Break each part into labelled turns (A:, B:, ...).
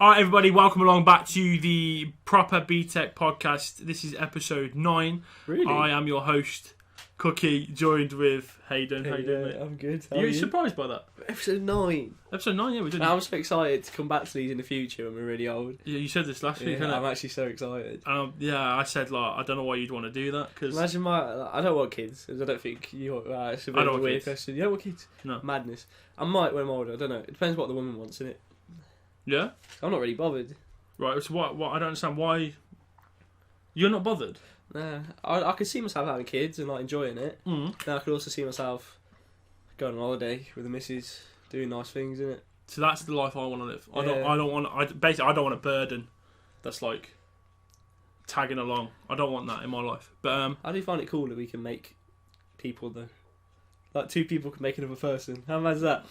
A: Alright everybody, welcome along back to the Proper BTEC podcast. This is episode 9.
B: Really?
A: I am your host, Cookie, joined with Hayden. How you doing, mate?
B: I'm good.
A: Are you surprised by that?
B: Episode 9.
A: Episode 9, yeah, we did.
B: I'm so excited to come back to these in the future when we're really old.
A: Yeah, you said this last week,
B: Yeah,
A: innit?
B: I'm actually so excited.
A: Yeah, I said, like, I don't know why you'd want to do that, because...
B: Imagine I don't want kids, because I don't think you want... it's a bit of a weird question. You don't want kids?
A: No.
B: Madness. I might when I'm older, I don't know. It depends what the woman wants, innit?
A: Yeah?
B: I'm not really bothered.
A: Right, so what I don't understand, why... You're not bothered?
B: Nah, I could see myself having kids and like enjoying it.
A: Mm.
B: Then I could also see myself going on holiday with the missus, doing nice things, innit?
A: So that's the life I want to live. I
B: Yeah.
A: don't want a burden that's like tagging along. I don't want that in my life. But
B: I do find it cool that we can make people though. Like 2 people can make another person. How mad is that?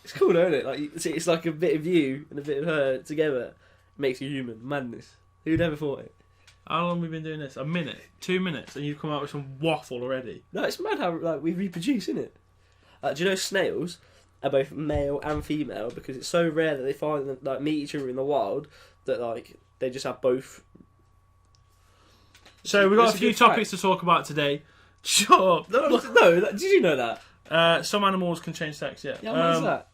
B: It's cool, though, isn't it? Like it's like a bit of you and a bit of her together makes you human. Madness. Who'd ever thought it?
A: how long have we been doing this? A minute, 2 minutes, and you've come out with some waffle already.
B: No, it's mad how like we reproduce, isn't it? Do you know snails are both male and female because it's so rare that they find them like meet each other in the wild that like they just have both.
A: So we've got
B: It's
A: a few
B: good fact.
A: topics to talk about today. Sure.
B: Did you know that?
A: Some animals can change sex. Yeah.
B: Yeah, why is that?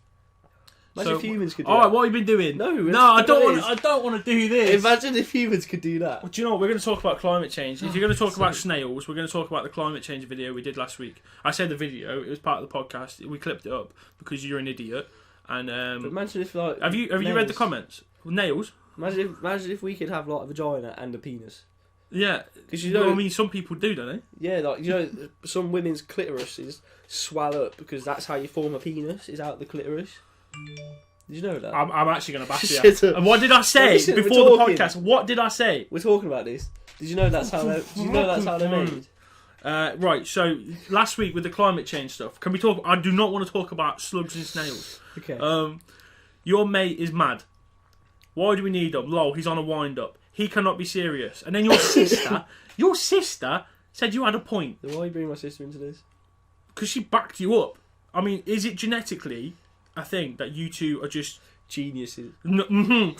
B: Imagine if humans could do
A: Alright,
B: that.
A: what have you been doing?
B: No,
A: I don't want to do this.
B: Imagine if humans could do that.
A: Well, do you know what? We're going to talk about climate change. If you're going to talk about snails, we're going to talk about the climate change video we did last week. I said the video; it was part of the podcast. We clipped it up because you're an idiot. And
B: But imagine if like
A: have you read the
B: nails.
A: comments? Nails?
B: Imagine if we could have like a vagina and a penis.
A: Yeah,
B: Because you know,
A: well, I mean, some people do, don't they?
B: yeah, like you know, some women's clitorises swell up because that's how you form a penis. Is out the clitoris. Did you know that?
A: I'm actually going to back you.
B: Shut up.
A: And what did I say
B: Listen, we're
A: before the
B: talking.
A: podcast? What did I say?
B: We're talking about this. Did you know that's how? Did you know that's how they're made?
A: Right, so last week with the climate change stuff, can we talk? I do not want to talk about slugs and snails.
B: Okay.
A: Your mate is mad. Why do we need him? Lol, he's on a wind up. He cannot be serious. And then your sister said you had a point.
B: Then why are you bringing my sister into this?
A: Because she backed you up. I mean, is it genetically a thing that you two are just...
B: Geniuses.
A: And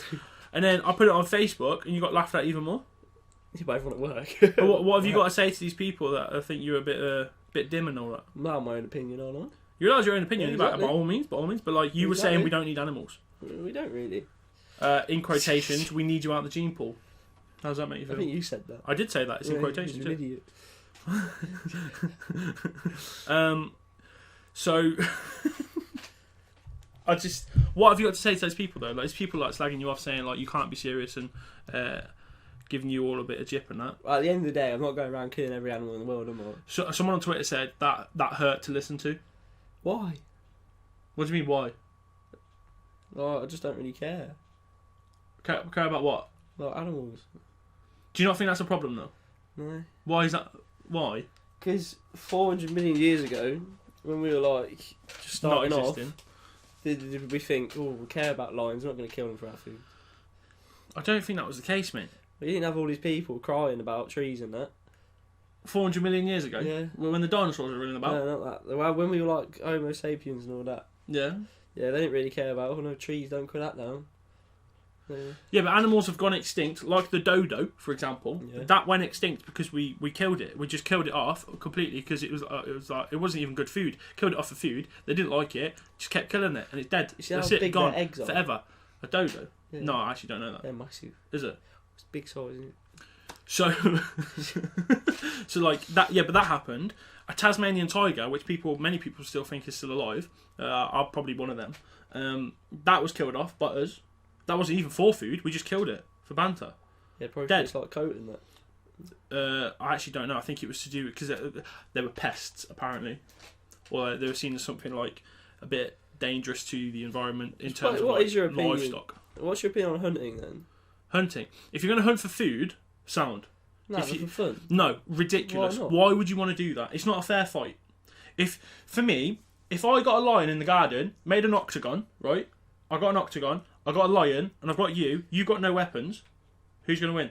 A: then I put it on Facebook and you got laughed at even more.
B: You both want at work.
A: But what have you got to say to these people that think you're a bit dim and all that?
B: I have my own opinion on it.
A: You realise your own opinion
B: Yeah,
A: about it,
B: exactly.
A: by all means. But like you were saying, we don't need animals.
B: We don't really.
A: In quotations, we need you out the gene pool. How does that make you
B: I
A: feel?
B: think you said that.
A: I did say that. It's in
B: Yeah,
A: quotations.
B: you're an
A: Yeah.
B: idiot.
A: So what have you got to say to those people though? Like, those people like slagging you off, saying like you can't be serious and giving you all a bit of jip and that.
B: Well, at the end of the day, I'm not going around killing every animal in the world, am I?
A: So, someone on Twitter said that hurt to listen to.
B: Why?
A: What do you mean? Why?
B: Oh, I just don't really care.
A: Care about what?
B: Like animals.
A: Do you not think that's a problem though?
B: No.
A: Why is that? Why?
B: Because 400 million years ago, when we were like just starting
A: Not
B: off,
A: existing.
B: did we think, oh, we care about lions, we're not going to kill them for our food?
A: I don't think that was the case, mate.
B: We didn't have all these people crying about trees and that.
A: 400 million years ago?
B: Yeah.
A: Well, when the dinosaurs were running about?
B: No, not that. Well, when we were like Homo sapiens and all that.
A: Yeah.
B: Yeah, they didn't really care about, oh no, trees, don't cut that down. Yeah.
A: Yeah, but animals have gone extinct, like the dodo, for example.
B: Yeah.
A: That went extinct because we killed it. We just killed it off completely because it was like it wasn't even good food. Killed it off for food. They didn't like it. Just kept killing it, and it's dead.
B: You see
A: That's
B: how
A: it.
B: big
A: Gone
B: their eggs are?
A: forever. A dodo?
B: Yeah.
A: No, I actually don't know that.
B: They're massive.
A: Is it?
B: It's big size, isn't it?
A: So, so like that. Yeah, but that happened. A Tasmanian tiger, which many people still think is still alive. I'm probably one of them. That was killed off by us. That wasn't even for food. We just killed it for banter.
B: Yeah, probably
A: Dead.
B: it's like coating that.
A: I actually don't know. I think it was to do because there were pests apparently, or they were seen as something like a bit dangerous to the environment in terms of
B: What
A: like,
B: is your opinion?
A: livestock.
B: What's your opinion on hunting then?
A: Hunting. If you're going to hunt for food, sound.
B: No,
A: If
B: for
A: you-
B: fun.
A: No, ridiculous.
B: Why not?
A: Why would you want to do that? It's not a fair fight. For me, if I got a lion in the garden, made an octagon, right? I got an octagon, I got a lion, and I've got you. You got no weapons. Who's going to win?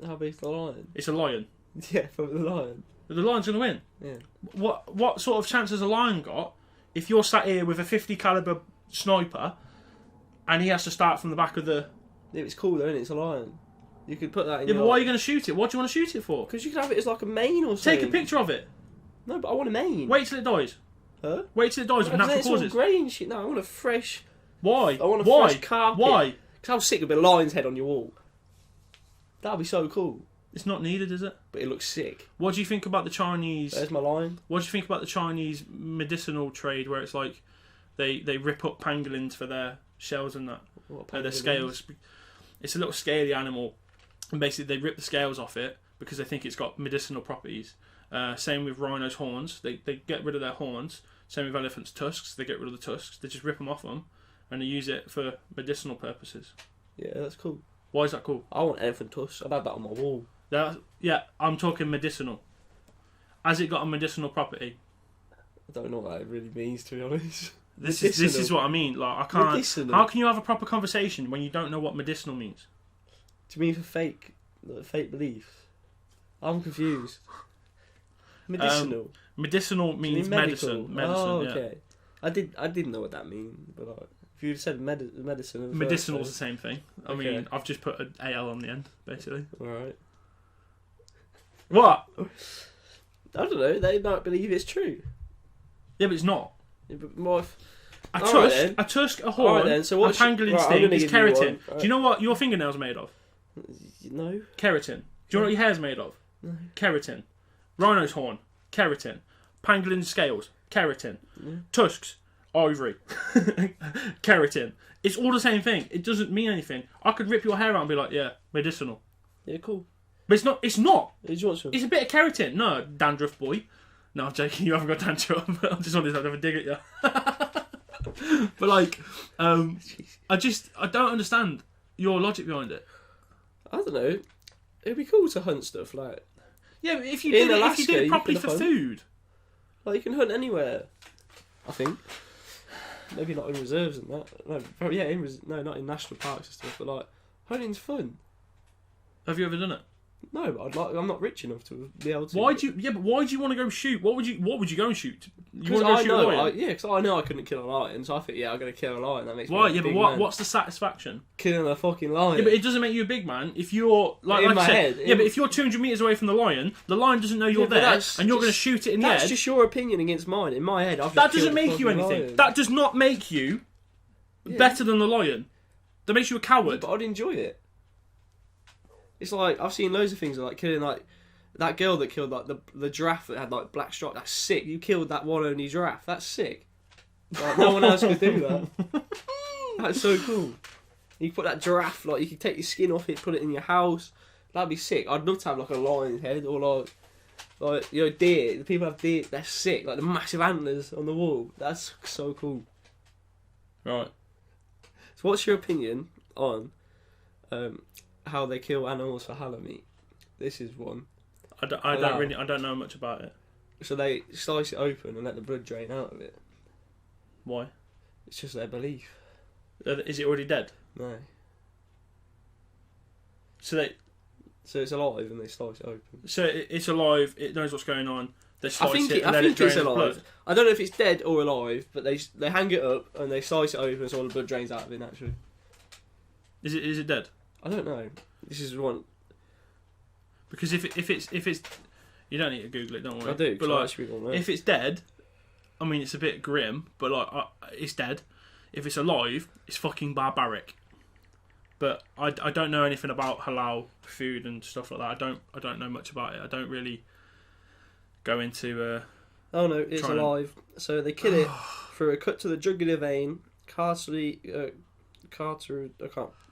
B: How big's the lion?
A: It's a lion.
B: Yeah, for the lion.
A: The lion's going to win.
B: Yeah.
A: What sort of chance has a lion got if you're sat here with a 50 caliber sniper And he has to start from the back of the...
B: Yeah, it's cool though, isn't it? It's a lion. You could put that in
A: Yeah,
B: your...
A: but why are you going to shoot it? What do you want to shoot it for?
B: Because you could have it as like a mane or something.
A: Take a picture of it.
B: No, but I want a mane.
A: Wait till it dies.
B: Huh?
A: Wait till it dies of natural
B: it's
A: causes.
B: all grey and shit. No, I want a fresh...
A: Why?
B: I want a
A: Why?
B: fresh carpet.
A: Why?
B: Because how sick would be a lion's head on your wall? That'd be so cool.
A: It's not needed, is it?
B: But it looks sick.
A: What do you think about the Chinese...
B: There's my lion.
A: What do you think about the Chinese medicinal trade where it's like they rip up pangolins for their shells and that? Their scales. It's a little scaly animal. And basically they rip the scales off it because they think it's got medicinal properties. Same with rhinos' horns. They get rid of their horns. Same with elephants' tusks. They get rid of the tusks. They just rip them off them and they use it for medicinal purposes.
B: Yeah, that's cool.
A: Why is that cool?
B: I want elephant tusks. I'd have that on my wall.
A: Yeah, I'm talking medicinal. Has it got a medicinal property?
B: I don't know what that really means, to be honest.
A: This is what I mean. Like I can't.
B: Medicinal.
A: How can you have a proper conversation when you don't know what medicinal means?
B: Do you mean for fake beliefs? I'm confused. Medicinal.
A: Medicinal means medicine.
B: Oh,
A: yeah.
B: okay. I didn't know what that means, but like, if you said medicine.
A: Medicinal's the same thing. I
B: Okay.
A: mean, I've just put an AL on the end, basically.
B: All right.
A: What?
B: I don't know. They might believe it's true.
A: Yeah, but it's not.
B: Yeah, but more
A: A
B: All
A: tusk,
B: right then.
A: a tusk, a
B: All
A: horn,
B: right then, so
A: a
B: what's-
A: pangolin
B: right, I'm
A: sting
B: gonna
A: is
B: give you
A: keratin.
B: one.
A: Do you know what your fingernails are made of?
B: no.
A: Keratin. Do you know what your hair's made of?
B: No.
A: Keratin. Rhino's horn, keratin. Pangolin scales, keratin. Tusks, ivory, keratin. It's all the same thing. It doesn't mean anything. I could rip your hair out and be like, yeah, medicinal.
B: Yeah, cool.
A: But it's not. It's not.
B: Do you want some?
A: It's a bit of keratin. No, dandruff boy. No, I'm joking. You haven't got dandruff. I just wanted to have a dig at you. But like, I don't understand your logic behind it.
B: I don't know. It'd be cool to hunt stuff like.
A: Yeah, but if you
B: In
A: did it,
B: Alaska,
A: if you did it
B: you
A: properly
B: could
A: for
B: hunt.
A: food.
B: Like you can hunt anywhere. I think. Maybe not in reserves and that. No, probably, yeah, no, not in national parks and stuff. But like, hunting's fun.
A: Have you ever done it?
B: No, but I'm not rich enough to be able to.
A: Why do you? Yeah, but why do you want to go shoot? What would you go and shoot? You
B: Because
A: want to go
B: I
A: shoot a
B: know,
A: lion?
B: because I know I couldn't kill a lion, so I think I'm gonna kill a lion. That makes me
A: Why?
B: a
A: Yeah, but
B: big
A: what?
B: man.
A: What's the satisfaction?
B: Killing a fucking lion?
A: Yeah, but it doesn't make you a big man if you're like,
B: In
A: like
B: my
A: I said,
B: head,
A: yeah, but if you're 200 meters away from the lion doesn't know you're
B: Yeah, but
A: there,
B: that's
A: and you're going to
B: just-
A: shoot it in the
B: That's
A: head.
B: just your opinion against mine. In my head, I've just
A: That
B: killed
A: doesn't
B: a
A: make you
B: fucking
A: anything.
B: lion.
A: That does not make you better than the lion. That makes you a
B: Yeah,
A: coward.
B: but I'd enjoy it. It's like I've seen loads of things like killing like that girl that killed like the giraffe that had like black stripe. That's sick. You killed that one only giraffe. That's sick. Like, no one else could do that. That's so cool. You put that giraffe like you could take your skin off it, put it in your house. That'd be sick. I'd love to have like a lion's head or like you know deer. The people have deer. They're sick. Like the massive antlers on the wall. That's so cool.
A: Right.
B: So what's your opinion on how they kill animals for halal meat? This is one.
A: I don't know much about it.
B: So they slice it open and let the blood drain out of it.
A: Why?
B: It's just their belief.
A: Is it already dead?
B: No.
A: So
B: it's alive and they slice it open.
A: it's alive. It knows what's going on. They slice it and
B: I
A: let it
B: think
A: drain
B: it's
A: the
B: alive.
A: blood.
B: I don't know if it's dead or alive, but they hang it up and they slice it open so all the blood drains out of it naturally.
A: Is it dead?
B: I don't know. This is one.
A: Because if it's you don't need to Google it, don't worry.
B: I do.
A: But
B: 'cause I
A: like,
B: actually don't know.
A: if it's dead, I mean it's a bit grim, but like it's dead. If it's alive, it's fucking barbaric. But I don't know anything about halal food and stuff like that. I don't know much about it. I don't really go into.
B: Oh no, it's
A: trying to-
B: alive. So they kill it through a cut to the jugular vein,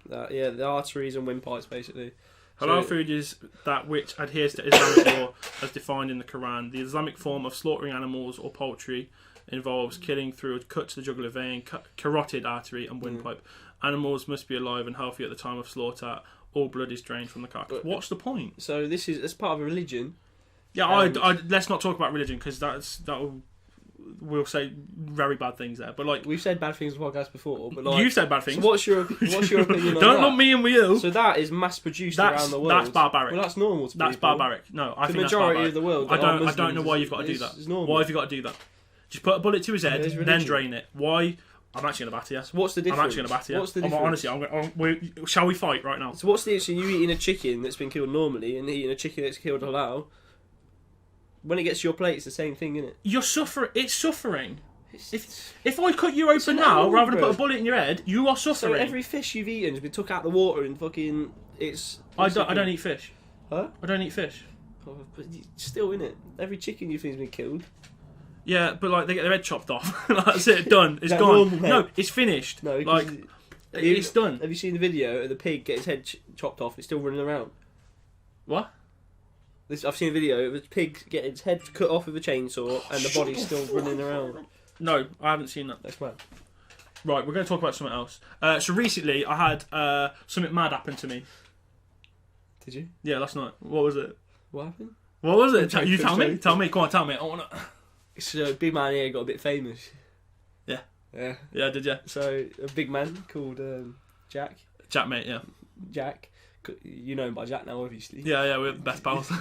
B: the arteries and windpipes basically.
A: Halal
B: So-
A: food is that which adheres to Islamic law as defined in the Quran. The Islamic form of slaughtering animals or poultry involves killing through a cut to the jugular vein, carotid artery, and windpipe. Animals must be alive and healthy at the time of slaughter. All blood is drained from the carcass.
B: But-
A: What's the point?
B: So it's part of a religion.
A: Yeah,
B: Um,
A: let's not talk about religion because we'll say very bad things there. But like
B: We've said bad things on the podcast before, but like
A: you've said bad things.
B: So what's your opinion on
A: Don't
B: that?
A: lump me in with you.
B: So that is mass produced
A: That's
B: around the world.
A: that's barbaric.
B: Well, that's normal to
A: That's
B: people.
A: barbaric. No, I
B: The
A: think that's
B: majority
A: barbaric.
B: of the world.
A: I
B: that are
A: don't know why
B: Muslims
A: you've got to do
B: is-
A: that.
B: is normal.
A: Why have you got to do that? Just put a bullet to his head,
B: There's
A: then
B: religion.
A: drain it. Why? I'm actually gonna batter you.
B: So what's the difference?
A: I'm actually gonna batter you.
B: What's the difference?
A: Honestly, shall we fight right now?
B: So what's the difference? You eating a chicken that's been killed normally and eating a chicken that's killed halal. When it gets to your plate, it's the same thing, isn't it?
A: You're suffering. It's suffering. If I cut you open now, rather than put a bullet in your head, you are suffering.
B: So every fish you've eaten has been took out of the water and fucking
A: I don't eat fish.
B: Huh?
A: I don't eat fish.
B: Oh, but still, innit? Every chicken you've eaten's been killed.
A: Yeah, but like they get their head chopped off. That's it. Done. It's
B: That
A: gone.
B: normal head?
A: No, it's finished.
B: No,
A: like it's done.
B: Have you seen the video of the pig get his head chopped off? It's still running around.
A: What?
B: I've seen a video of a pig getting its head cut off with a chainsaw and the body's still running around.
A: No, I haven't seen that.
B: That's mad.
A: Right, we're going to talk about something else. So recently, I had something mad happen to me.
B: Did you?
A: Yeah, last night. What was it?
B: What happened?
A: What was it? You
B: Joke,
A: tell me.
B: joke.
A: Tell me. Go on, tell me. I want to.
B: So big man here got a bit famous.
A: Yeah.
B: Yeah.
A: Yeah, did you?
B: So a big man called
A: Jaackmaate, yeah.
B: Jack. You know him by Jack now, obviously.
A: Yeah, we're the best pals.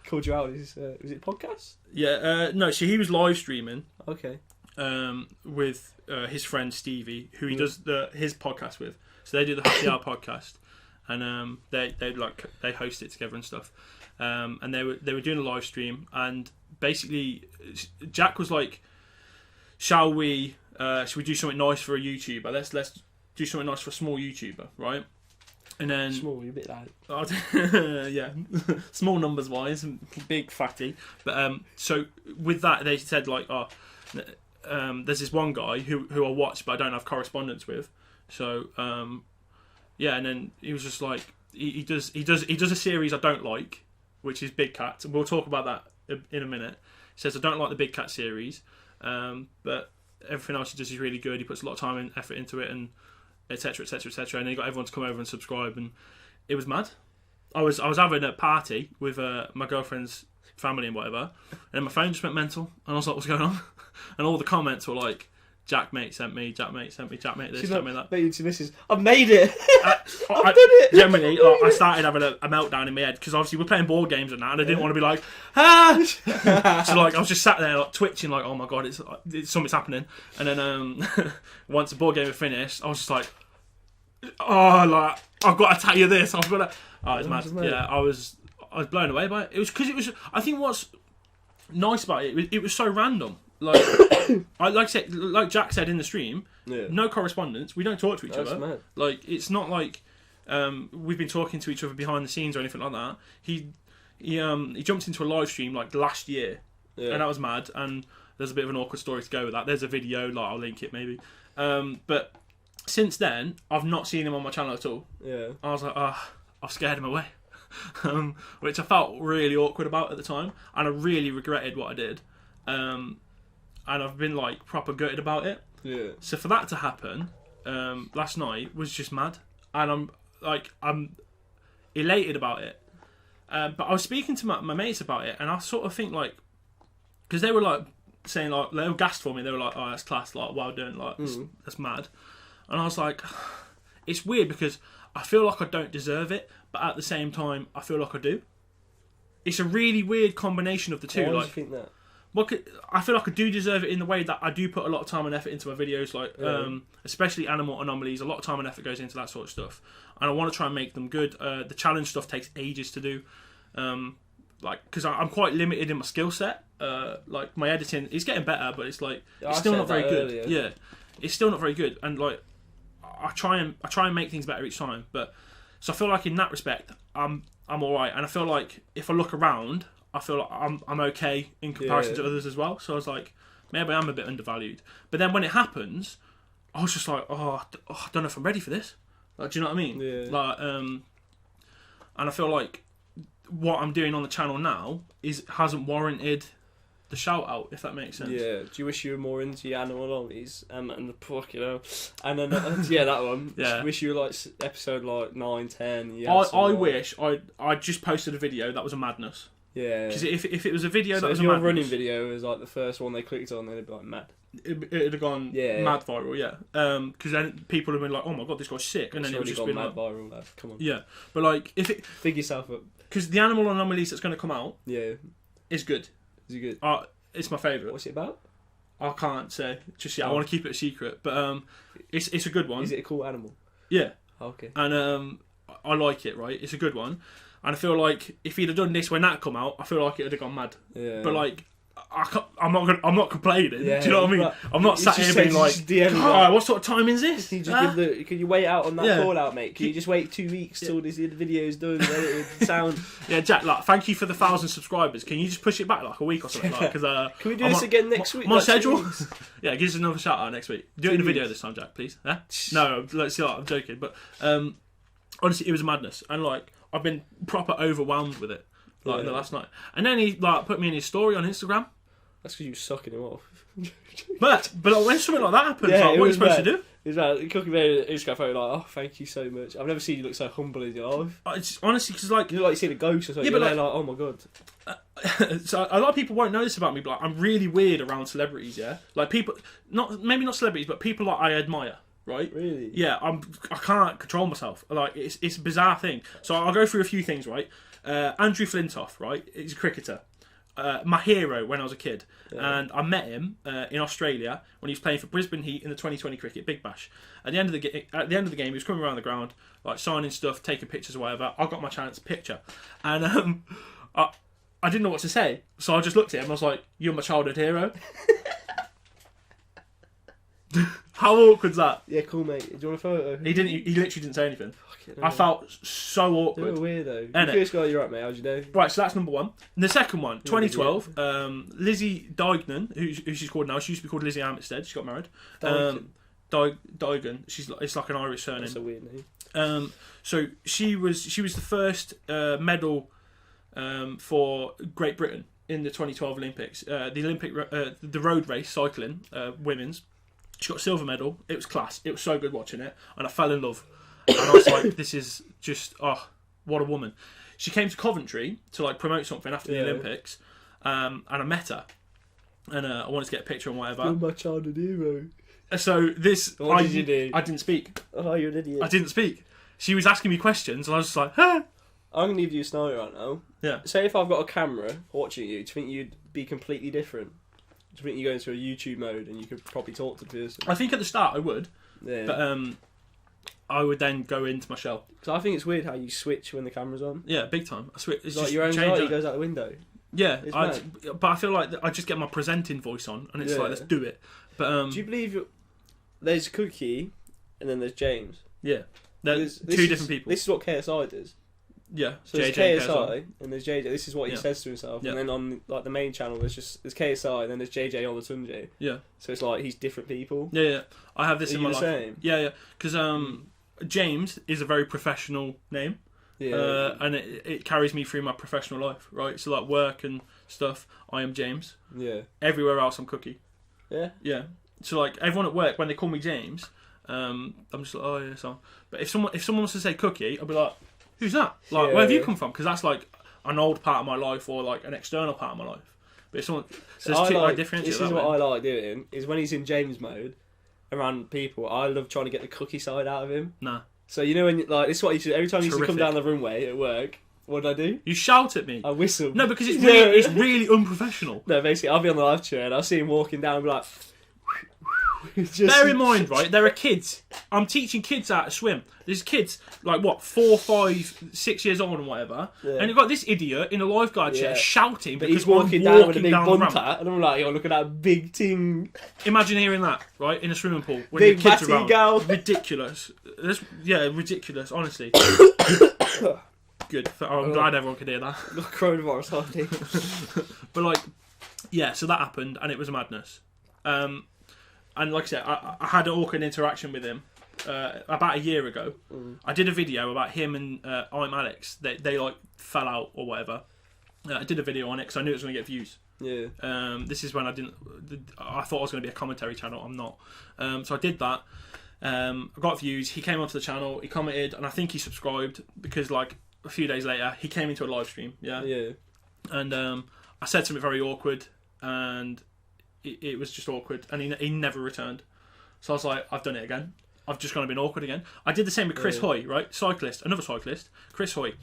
B: Called you out. Was it podcast?
A: Yeah, no, so he was live streaming
B: Okay.
A: with his friend Stevie, who he does his podcast with. So they do the Happy Hour podcast, and they host it together and stuff. And they were doing a live stream, and basically Jack was like, "Shall we do something nice for a YouTuber? Let's do something nice for a small YouTuber, right?" And then
B: Small, you're a bit loud.
A: yeah, small numbers wise, big fatty. But so with that, they said like, there's this one guy who I watch, but I don't have correspondence with. So yeah, and then he was just like, he does a series I don't like, which is Big Cat. We'll talk about that in a minute. He says I don't like the Big Cat series, but everything else he does is really good. He puts a lot of time and effort into it, and etc, etc, etc. And then he got everyone to come over and subscribe, and it was mad. I was having a party with my girlfriend's family and whatever, and my phone just went mental, and I was like, "What's going on?" And all the comments were like, "Jaackmaate sent me, Jaackmaate sent me, Jaackmaate this, Jaackmaate that."
B: Mate, to Mrs. I've made it. I've done it.
A: Generally, like, I started having a meltdown in my head because obviously we're playing board games and that, and I didn't want to be like, "Ah!" So like I was just sat there like twitching, like, "Oh my god, it's something's happening." And then once the board game was finished, I was just like, "Oh, like I've got to tell you this. I've got to." Oh, it's mad. Yeah, I was blown away by it. It was because it was. I think what's nice about it was so random. Like, like Jack said in the stream, no correspondence. We don't talk to each other.
B: Mad.
A: Like, it's not like we've been talking to each other behind the scenes or anything like that. He jumped into a live stream like last year, and that was mad. And there's a bit of an awkward story to go with that. There's a video, like I'll link it maybe. But since then, I've not seen him on my channel at all.
B: Yeah.
A: I was like, I've scared him away, which I felt really awkward about at the time, and I really regretted what I did. And I've been like proper gutted about it.
B: Yeah.
A: So for that to happen last night was just mad, and I'm elated about it. But I was speaking to my mates about it, and I sort of think like, because they were like saying like they were gassed for me. They were like, "Oh, that's class! Like, well done! Like, that's mad." And I was like, it's weird because I feel like I don't deserve it, but at the same time, I feel like I do. It's a really weird combination of the two.
B: Why
A: like,
B: do you think that?
A: Well, I feel like I do deserve it in the way that I do put a lot of time and effort into my videos, like especially animal anomalies. A lot of time and effort goes into that sort of stuff, and I want to try and make them good. The challenge stuff takes ages to do, like because I'm quite limited in my skill set. Like my editing is getting better, but it's like it's still not very good.
B: Earlier.
A: Yeah, it's still not very good, and like I try and make things better each time. But so I feel like in that respect, I'm all right, and I feel like if I look around, I feel like I'm okay in comparison to others as well. So I was like, maybe I'm a bit undervalued. But then when it happens, I was just like, I don't know if I'm ready for this. Like, do you know what I mean?
B: Yeah.
A: Like, and I feel like what I'm doing on the channel now hasn't warranted the shout out, if that makes sense.
B: Yeah. Do you wish you were more into your animal anomalies and the pork, and then yeah, that one.
A: Yeah.
B: Do you wish you were like episode like 9, 10.
A: I wish I just posted a video that was a madness.
B: Yeah.
A: Because if it was a video
B: so
A: that was
B: if
A: a
B: your
A: madness,
B: running video was like the first one they clicked on, then it'd be like mad.
A: it'd have gone mad viral, yeah. Because then people have been like, "Oh my god, this guy's sick," and then it would just been
B: mad
A: like,
B: viral. Lad. Come on.
A: yeah. But like, if it
B: Fig yourself up.
A: because the animal anomalies that's going to come out
B: Yeah.
A: is good.
B: Is it good?
A: It's my favourite.
B: What's it about?
A: I can't say just yet. I
B: Oh.
A: want to keep it a secret, but it's a good one.
B: Is it a cool animal?
A: Yeah,
B: Okay.
A: and I like it. Right, it's a good one, and I feel like if he'd have done this when that come out, I feel like it'd have gone mad.
B: Yeah.
A: But like, I'm not complaining.
B: Yeah,
A: Do you know what I mean?
B: but
A: I'm not
B: you
A: sat
B: just
A: here
B: say-
A: being
B: you
A: like,
B: just DM me
A: "God, what sort of time is this?"
B: Can you just can you wait out on that
A: Yeah.
B: call out, mate? Can you just wait 2 weeks till this video's done, edited, sound?
A: Yeah, Jack. Like, thank you for the 1,000 subscribers. Can you just push it back like a week or something? Like, because
B: Can we do
A: I'm
B: this
A: on-
B: again next week?
A: My
B: like 2
A: schedule.
B: weeks?
A: Yeah, give us another shout out next week. Do it in
B: 2
A: the video
B: weeks.
A: this time, Jack, please. Yeah? No, let's see. I'm joking, but honestly, it was madness, and like I've been proper overwhelmed with it. Like in the last night, and then he like put me in his story on Instagram.
B: That's because you were sucking him off.
A: But like, when something like that happens,
B: Yeah,
A: like,
B: it
A: what are you
B: was
A: supposed
B: bad.
A: to do?
B: He's like, cooking me Instagram photo, like, oh, thank you so much. I've never seen you look so humble in your life.
A: It's honestly because like
B: You look like you've seen a ghost or something.
A: Yeah, but
B: You're there like, oh my god.
A: so a lot of people won't know this about me, but like, I'm really weird around celebrities. Yeah, like people, maybe not celebrities, but people like I admire. Right?
B: Really?
A: Yeah, I can't control myself. Like it's a bizarre thing. So I'll go through a few things. Right, Andrew Flintoff. Right, he's a cricketer. My hero when I was a kid, and I met him in Australia when he was playing for Brisbane Heat in the 2020 cricket Big Bash. At the end of the game, he was coming around the ground, like signing stuff, taking pictures or whatever. I got my chance picture, and I didn't know what to say, so I just looked at him. And I was like, "You're my childhood hero." How awkward's that?
B: Yeah, cool, mate. Do you want a photo?
A: He literally didn't say anything.
B: Fucking
A: I
B: hell.
A: felt so
B: You're
A: awkward.
B: a weirdo.
A: Innit?
B: First guy, you're right, mate. How'd you know?
A: Right, so that's number one. And the second one, 2012, Lizzie Deignan, who she's called now. She used to be called Lizzie Armitstead. She got married. Deignan. It's like an Irish surname.
B: That's a weird name.
A: So she was the first medal for Great Britain in the 2012 Olympics. The road race cycling, women's. She got a silver medal. It was class. It was so good watching it, and I fell in love. And I was like, "This is just what a woman." She came to Coventry to like promote something after the Olympics, and I met her, and I wanted to get a picture and whatever.
B: You're my childhood hero.
A: So this,
B: What did you do?
A: I didn't speak.
B: Oh, you're an idiot.
A: I didn't speak. She was asking me questions, and I was just like, "Huh."
B: I'm going to give you a scenario right now.
A: Yeah.
B: Say if I've got a camera watching you, do you think you'd be completely different? Do you think you go into a YouTube mode and you could probably talk to the person?
A: I think at the start I would,
B: Yeah.
A: but I would then go into my shell.
B: Because I think it's weird how you switch when the camera's on.
A: Yeah, big time. I swear, it's
B: It's like
A: just
B: your own
A: change
B: guy
A: it.
B: goes out the window.
A: Yeah,
B: It's
A: but I feel like I just get my presenting voice on, and it's
B: Yeah.
A: like, let's do it. But
B: Do you believe there's Cookie and then there's James?
A: yeah, they're
B: This
A: two
B: is-
A: different people.
B: This is what KSI does.
A: Yeah,
B: So there's
A: JJ and
B: KSI and there's JJ. This is what he
A: Yeah.
B: says to himself.
A: Yeah.
B: And then on like the main channel, there's KSI and then there's JJ on the Tunji.
A: Yeah,
B: So it's like he's different people.
A: yeah. I have this
B: Are
A: in
B: you
A: my
B: the
A: life.
B: same?
A: Yeah. Because James is a very professional name,
B: Yeah.
A: and it carries me through my professional life, right? So like work and stuff, I am James.
B: Yeah.
A: Everywhere else, I'm Cookie.
B: Yeah.
A: Yeah. So like everyone at work, when they call me James, I'm just like, oh yeah, so. But if someone wants to say Cookie, I'll be like, who's that? Like,
B: Yeah,
A: where have you
B: yeah.
A: come from? Because that's like an old part of my life or like an external part of my life. But if someone, so
B: I
A: there's two, I
B: like,
A: differentiate
B: this is
A: that
B: what
A: way.
B: I like doing, is when he's in James mode, around people, I love trying to get the Cookie side out of him.
A: Nah.
B: So you know when, like, this is what you should, every time you used to come
A: Terrific.
B: down the runway at work, what do I do?
A: You shout at me.
B: I whistle.
A: No, because it's
B: Yeah.
A: really unprofessional.
B: No, basically, I'll be on the live chair and I'll see him walking down and be like... just-
A: Bear in mind, right, there are kids. I'm teaching kids how to swim. There's kids, like, what, 4, 5, 6 years old and whatever.
B: Yeah.
A: And you've got this idiot in a lifeguard chair
B: Yeah.
A: shouting
B: But
A: because
B: he's walking
A: I'm
B: down with a big
A: down the ramp.
B: bunter, and I'm like, yo, look at that big ting.
A: Imagine hearing that, right, in a swimming pool when
B: Big
A: your kids
B: batty
A: are around.
B: gal.
A: Ridiculous. Ridiculous, honestly. Good. I'm glad everyone could hear that.
B: Got coronavirus hardly.
A: But, like, yeah, so that happened, and it was madness. And like I said, I had an awkward interaction with him about a year ago. I did a video about him and I'm Alex. They like fell out or whatever. I did a video on it because I knew it was going to get views.
B: Yeah.
A: This is when I thought I was going to be a commentary channel. I'm not. So I did that. I got views. He came onto the channel. He commented, and I think he subscribed because like a few days later he came into a live stream. Yeah.
B: Yeah.
A: And I said something very awkward, and it was just awkward, and he never returned. So I was like, I've done it again. I've just kind of been awkward again. I did the same with Chris Hoy, right? Cyclist, another cyclist, Chris Hoy.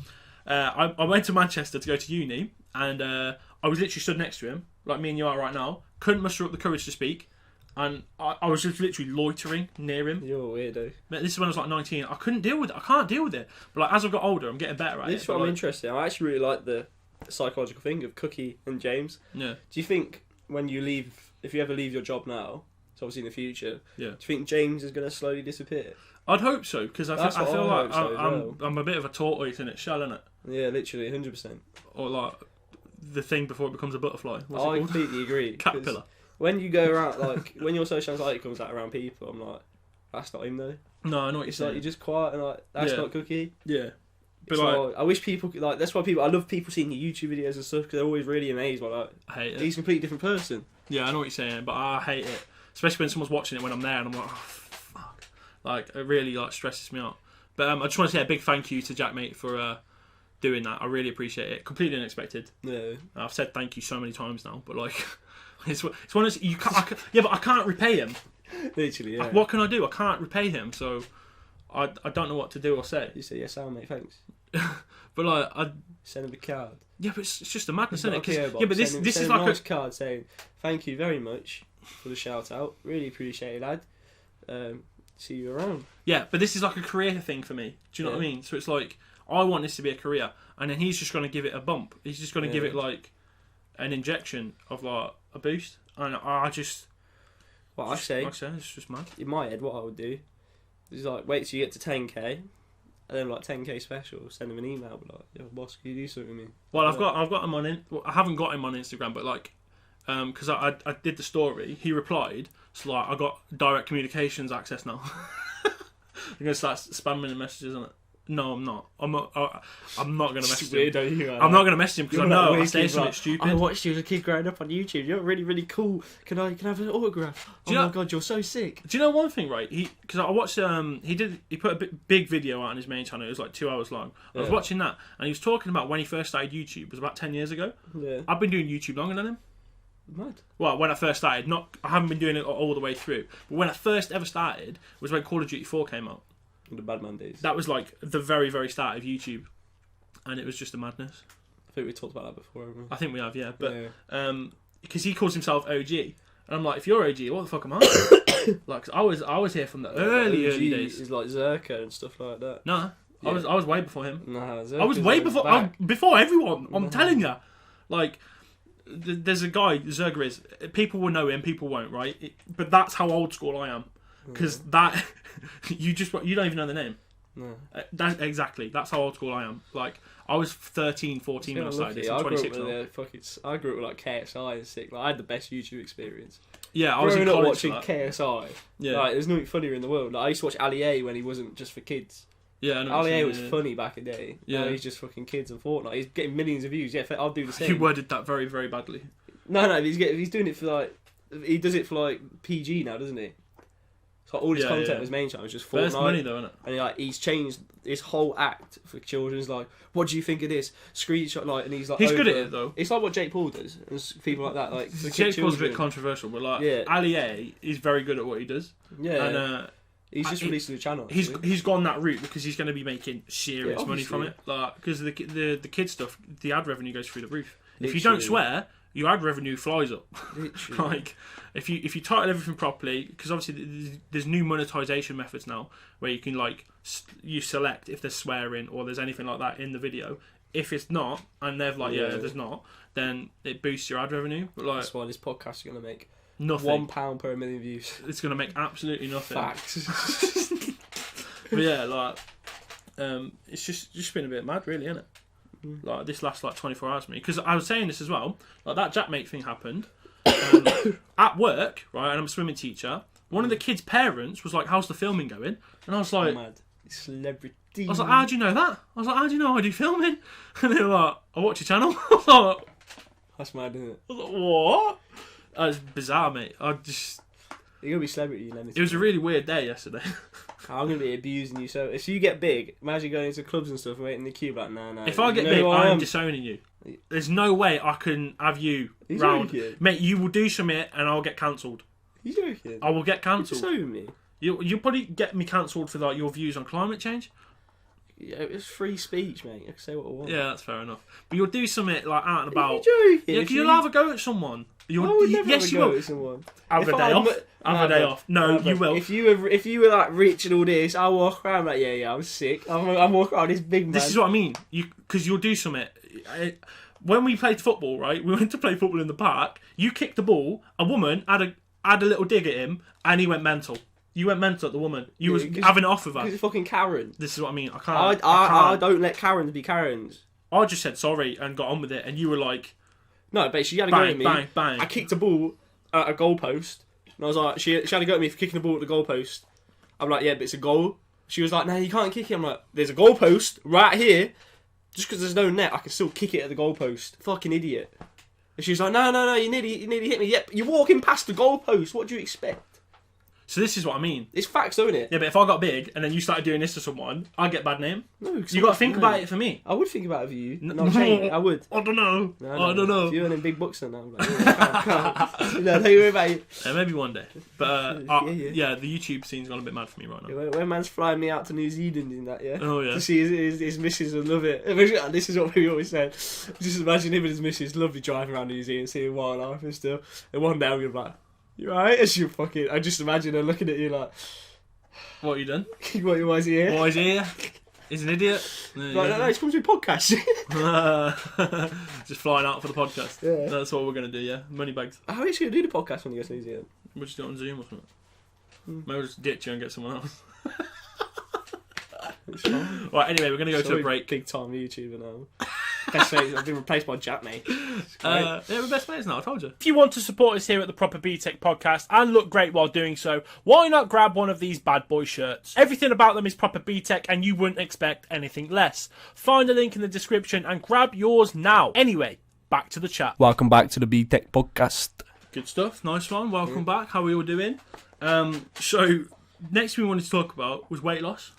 A: I went to Manchester to go to uni, and I was literally stood next to him, like me and you are right now. Couldn't muster up the courage to speak. and I was just literally loitering near him.
B: You're a weirdo.
A: But this is when I was like 19. I couldn't deal with it. I can't deal with it. But like as I've got older, I'm getting better at it.
B: This is what I'm interested in. I actually really like the psychological thing of Cookie and James.
A: Yeah.
B: Do you think when you leave, if you ever leave your job now, it's obviously in the future,
A: Yeah.
B: do you think James is going to slowly disappear?
A: I'd hope so, because I feel like
B: so
A: I'm a bit of a tortoise in its shell, innit?
B: Yeah, literally, 100%.
A: Or like the thing before it becomes a butterfly. What's it
B: I
A: called?
B: completely agree. 'Cause
A: Caterpillar.
B: when you go around, like, when your social anxiety comes out around people, I'm like, that's not him though.
A: No, I know what you're
B: It's
A: saying.
B: like, you're just quiet and like, that's
A: Yeah.
B: not Cookie.
A: Yeah. But
B: It's
A: like,
B: like, I wish people could, like, that's why I love people seeing your YouTube videos and stuff, because they're always really amazed by, like,
A: I hate it.
B: he's a completely different person.
A: Yeah, I know what you're saying, but I hate it. Especially when someone's watching it when I'm there and I'm like, oh, fuck. Like, it really like stresses me out. But I just want to say a big thank you to Jaackmaate for doing that. I really appreciate it. Completely unexpected.
B: Yeah.
A: I've said thank you so many times now, but like, it's one of those, you can't, yeah, but I can't repay him.
B: Literally, yeah.
A: What can I do? I can't repay him, so I don't know what to do or say.
B: You say, yes, Al, mate, thanks.
A: But like,
B: Send him a card.
A: yeah, but it's just a madness, isn't it? 'Cause-
B: Okay,
A: yeah, but this
B: send
A: is
B: him
A: like
B: a nice card saying, thank you very much for the shout out. Really appreciate it, lad. See you around.
A: yeah, but this is like a career thing for me. Do you know what I mean? So it's like I want this to be a career, and then he's just going to give it a bump. He's just going to give it like an injection of like a boost, and I just.
B: What I say,
A: Like I said, it's just mad.
B: in my head, what I would do is like wait till you get to 10k, and then like 10k special, send him an email, be like, yo, boss, can you do something with me?
A: Well, I've got him on. Well, I haven't got him on Instagram, but like, because I did the story, he replied. So like, I got direct communications access now. I'm gonna start spamming the messages on it. No, I'm not. I'm not gonna message him.
B: Weirdo, you are.
A: I'm not gonna message him because I
B: You're
A: know
B: like
A: I say
B: wicked,
A: something
B: like,
A: stupid.
B: I watched you as a kid growing up on YouTube. You're really, really cool. Can I have an autograph?
A: Do you
B: Oh
A: know-
B: my god, you're so sick.
A: Do you know one thing, right? Because I watched he put a big video out on his main channel. It was like 2 hours long. I was
B: Yeah.
A: watching that, and he was talking about when he first started YouTube. It was about 10 years ago.
B: Yeah.
A: I've been doing YouTube longer than him.
B: Mad.
A: Well, when I first started, I haven't been doing it all the way through. But when I first ever started was when Call of Duty 4 came out.
B: The bad man days.
A: That was like the very, very start of YouTube, and it was just a madness.
B: I think we talked about that before, haven't we?
A: I think we have, yeah. But
B: Yeah.
A: because he calls himself OG, and I'm like, if you're OG, what the fuck am I? Like, 'cause I was here from the early days.
B: Is like Zerka and stuff like that.
A: No,
B: Yeah.
A: I was way before him.
B: Nah,
A: I was way before before everyone. I'm telling you, like. There's a guy, Zerga is. People will know him, people won't, right? But that's how old school I am. Because that, you don't even know the name.
B: No.
A: Exactly, that's how old school I am. Like, I was 13, 14 when I started this. I'm 26 now.
B: I grew up with like KSI and sick. Like, I had the best YouTube experience.
A: Yeah, I was in
B: growing up
A: college
B: watching
A: for that.
B: KSI.
A: Yeah,
B: Like, there's nothing funnier in the world. Like, I used to watch Ali A when he wasn't just for kids.
A: yeah, I know what
B: Ali A
A: you're
B: was
A: saying,
B: funny back in the day.
A: Yeah.
B: Now he's just fucking kids and Fortnite. He's getting millions of views. Yeah, I'll do the
A: yeah.
B: same.
A: You worded that very, very badly.
B: No, he's doing it for like, he does it for like PG now, doesn't he? So all his
A: Yeah,
B: content
A: yeah.
B: on his main channel is just
A: But that's
B: Fortnite.
A: money though, isn't it?
B: And he's changed his whole act for children. He's like, what do you think of this? Screenshot, like, and he's like,
A: He's good at it though.
B: It's like what Jake Paul does, and people like that. Like, for
A: Jake Paul's a
B: children.
A: bit controversial, but like
B: Yeah.
A: Ali A is very good at what he does.
B: Yeah,
A: And
B: he's just released a new channel.
A: he's gone that route because he's going to be making serious
B: Yeah,
A: money from it.
B: obviously.
A: Like, because the kid stuff, the ad revenue goes through the roof. If you
B: Literally.
A: don't swear, your ad revenue flies up.
B: Literally.
A: Like, if you title everything properly, because obviously there's new monetization methods now where you can like you select if there's swearing or there's anything like that in the video. If it's not, and they're like, yeah,
B: Yeah.
A: there's not, then it boosts your ad revenue. But like
B: That's why this podcast is gonna make
A: nothing.
B: £1 per million views.
A: It's gonna make absolutely nothing.
B: Facts.
A: But yeah, like it's just been a bit mad, really, isn't it? Like this last like 24 hours for me, because I was saying this as well. Like that Jaackmaate thing happened at work, right? And I'm a swimming teacher. One of the kids' parents was like, "How's the filming going?" And I was like,
B: Mad. Celebrity.
A: "I was like, how do you know that?" I was like, "How do you know I do filming?" And they were like, "I watch your channel." I was like,
B: That's mad, isn't it?
A: "What?" That was bizarre, mate.
B: You're gonna be celebrity, let me
A: It was a really weird day yesterday.
B: I'm gonna be abusing you. So if you get big, imagine going into clubs and stuff and waiting in the queue like, nah.
A: If I get
B: you know
A: big,
B: who I
A: I'm
B: am?
A: disowning you. There's no way I can have you
B: He's
A: round.
B: joking.
A: Mate, you will do something and I'll get cancelled.
B: You joking?
A: I will get
B: You're
A: cancelled.
B: disowning me.
A: You'll probably get me cancelled for like your views on climate change.
B: Yeah, it's free speech, mate. I can say what I want.
A: Yeah, that's fair enough. But you'll do something like out and about.
B: You're joking.
A: Yeah,
B: If
A: because you'll have a go at someone.
B: I would never
A: yes, you
B: go
A: will.
B: with someone.
A: Have a day off. Have a day off. No, you will.
B: If you were like rich and all this, I'll walk around like, yeah, I'm sick. I'm walking around this big man.
A: This is what I mean. Because you'll do something. When we played football, right? We went to play football in the park. You kicked the ball. A woman had a little dig at him, and he went mental. You went mental at the woman. You was having it off with her.
B: Because it's fucking Karen.
A: This is what I mean. I can't.
B: I don't let Karens be Karens.
A: I just said sorry and got on with it, and you were like,
B: no, but she had a go at me.
A: Bang, bang.
B: I kicked a ball at a goalpost, and I was like, she had a go at me for kicking the ball at the goalpost. I'm like, yeah, but it's a goal. She was like, no, you can't kick it. I'm like, there's a goalpost right here. Just because there's no net, I can still kick it at the goalpost. Fucking idiot. And she was like, no, you nearly hit me. Yep, you're walking past the goalpost. What do you expect?
A: So this is what I mean.
B: It's facts, don't it?
A: Yeah, but if I got big and then you started doing this to someone, I'd get bad name.
B: No,
A: you got to think about it for me.
B: I would think about it for you. No, I'm saying I would.
A: I don't know.
B: No,
A: I don't know.
B: If you're earning big bucks then, I'm like, can't. No, don't worry about it.
A: Maybe one day. But yeah, the YouTube scene's gone a bit mad for me right now.
B: Yeah, when man's flying me out to New Zealand in that, yeah.
A: Oh yeah.
B: To see his missus and love it. This is what we always said. Just imagine him and his missus lovely driving around New Zealand, seeing wildlife and stuff. And one day I'm gonna be like, you alright? As you fucking, I just imagine her looking at you like,
A: what have you done?
B: Why is he here?
A: Why is he here? He's an idiot.
B: No, he's come to a podcast.
A: Just flying out for the podcast.
B: Yeah.
A: That's what we're going to do, yeah. Money bags.
B: How are you going to do the podcast when you go to New Zealand?
A: We'll just do it on Zoom or something. Maybe we'll just ditch you and get someone else. Right, anyway, we're going to go to a break.
B: Big time YouTuber now. Best mate, I've been replaced by Jaackmaate.
A: Yeah, we're best mates now, I told you. If you want to support us here at the Proper BTEC podcast and look great while doing so, why not grab one of these bad boy shirts? Everything about them is Proper BTEC and you wouldn't expect anything less. Find the link in the description and grab yours now. Anyway, back to the chat.
B: Welcome back to the BTEC podcast.
A: Good stuff, nice one. Welcome back. How are we all doing? So, next thing we wanted to talk about was weight loss.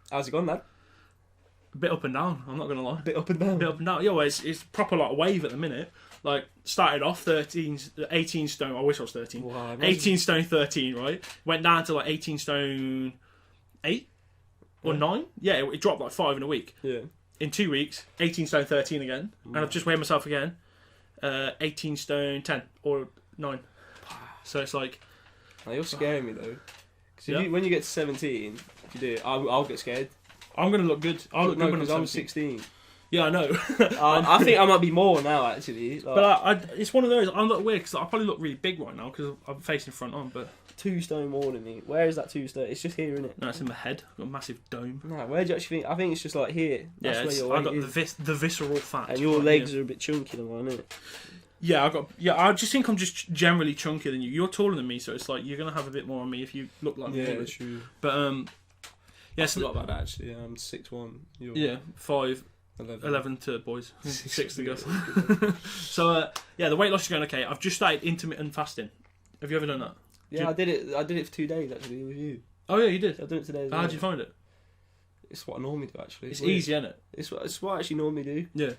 B: How's it gone, man?
A: A bit up and down, I'm not going to lie.
B: Bit up and down.
A: Bit up and down. Yeah, well, it's proper like a wave at the minute. Like, started off 18 stone, I wish I was 13.
B: Wow,
A: 18 stone 13, right? Went down to like 18 stone 8 or 9. Yeah, it dropped like 5 in a week.
B: Yeah.
A: In 2 weeks, 18 stone 13 again. And I've just weighed myself again. 18 stone 10 or 9. So it's like...
B: Oh, you're scaring me though. Because when you get to 17, if you do it, I'll get scared.
A: I'm going to look good. I'll look good when
B: I'm 16.
A: Yeah, I know.
B: I think I might be more now, actually. Like,
A: but it's one of those, I'm not weird, because I probably look really big right now, because I'm facing front on, but...
B: 2 stone more than me. Where is that 2 stone? It's just here, isn't it?
A: No, it's in my head. I've got a massive dome.
B: No, where do you actually think? I think it's just like here. That's where your weight
A: I've got the visceral fat.
B: And your legs are a bit chunky than mine, isn't it?
A: Yeah, I just think I'm just generally chunkier than you. You're taller than me, so it's like, you're going to have a bit more on me if you look like me.
B: Yeah, true.
A: But, yeah,
B: I forgot about that actually. Yeah, I'm 6'1".
A: Yeah, 11 to boys, 6 to girls. So yeah, the weight loss is going okay. I've just started intermittent fasting. Have you ever done that?
B: Yeah, I did it for 2 days actually with you.
A: Oh yeah, you did.
B: I did it today.
A: How did you find it?
B: It's what I normally do actually.
A: It's easy, isn't it?
B: It's what I actually normally do.
A: Yeah.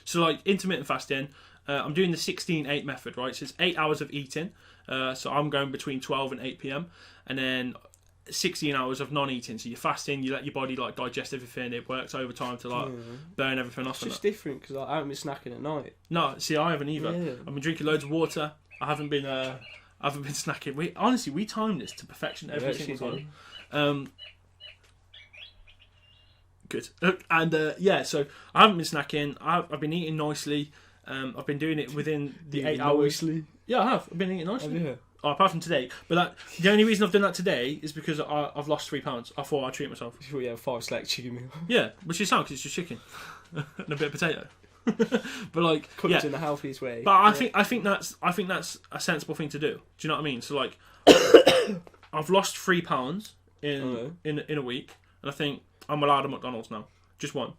A: So like intermittent fasting, I'm doing the 16-8 method, right? So it's 8 hours of eating. So I'm going between 12 and 8 p.m. and then 16 hours of non-eating. So you're fasting, you let your body like digest everything. It works overtime to like burn everything off.
B: It's just different because I haven't been snacking at night.
A: No, see, I haven't either.
B: Yeah.
A: I've been drinking loads of water. I haven't been snacking. We timed this to perfection every single time. Good. And yeah, so I haven't been snacking. I've been eating nicely. I've been doing it within the 8 hours.
B: Nicely?
A: Yeah, I have. I've been eating nicely.
B: Yeah.
A: Oh, apart from today. But the only reason I've done that today is because I've lost 3 pounds. I thought I'd treat myself.
B: You thought you had 5 select chicken meal.
A: Yeah, which is sound because it's just chicken and a bit of potato. But like,
B: cooked in the healthiest way.
A: But I think that's a sensible thing to do. Do you know what I mean? So like, I've lost 3 pounds in a week, and I think I'm allowed a McDonald's now, just one,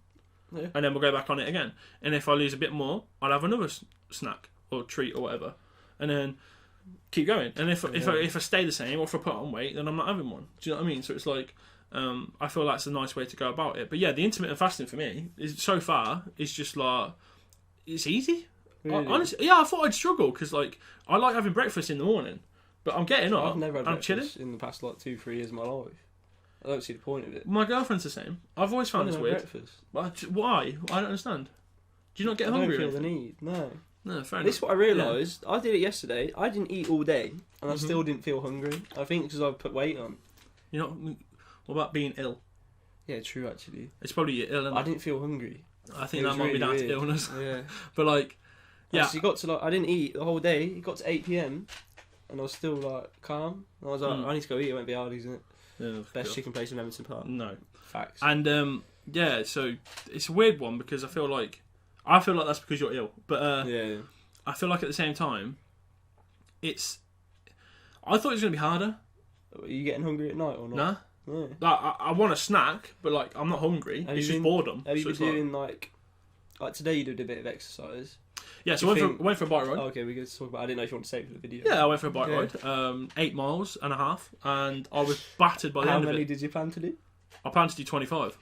A: and then we'll go back on it again. And if I lose a bit more, I'll have another snack or treat or whatever, and then keep going. And if I stay the same or if I put on weight, then I'm not having one. Do you know what I mean? So it's like, I feel that's a nice way to go about it. But yeah, the intermittent fasting for me is so far is just like, it's easy.
B: Really?
A: Honestly, yeah, I thought I'd struggle because like I like having breakfast in the morning, but I'm getting up.
B: I've never had
A: I'm
B: breakfast
A: chilling
B: in the past like 2-3 years of my life. I don't see the point of it.
A: My girlfriend's the same. I've always found this weird.
B: Breakfast.
A: But why? I don't understand. Do you not get hungry?
B: I don't feel the need. No.
A: No, fair enough.
B: This is what I realised. I did it yesterday. I didn't eat all day, and I still didn't feel hungry. I think because I put weight on.
A: You know, what about being ill?
B: Yeah, true. Actually,
A: It's probably you're ill.
B: I didn't feel hungry.
A: I think
B: It
A: that
B: was
A: might be
B: really
A: down to
B: weird.
A: illness.
B: Yeah.
A: But like, yeah.
B: So you got to like, I didn't eat the whole day. It got to 8 p.m. and I was still like calm. And I was like, I need to go eat. It won't be hard, isn't it?
A: Yeah,
B: Best chicken place in Edmonton Park.
A: No.
B: Facts.
A: And yeah, so it's a weird one because I feel like that's because you're ill, but
B: yeah.
A: I feel like at the same time, I thought it was gonna be harder.
B: Are you getting hungry at night or not?
A: Nah,
B: Yeah.
A: like I want a snack, but like I'm not hungry. It's just boredom.
B: Have you
A: So
B: been
A: it's like-
B: doing like today? You did a bit of exercise.
A: Yeah, so I went for a bike ride.
B: Oh, okay, we could talk about. I didn't know if you want to say it for the video.
A: Yeah, I went for a bike ride. 8 miles and a half, and I was battered by the
B: How
A: end of
B: many
A: it.
B: did you plan to do?
A: I planned to do 25.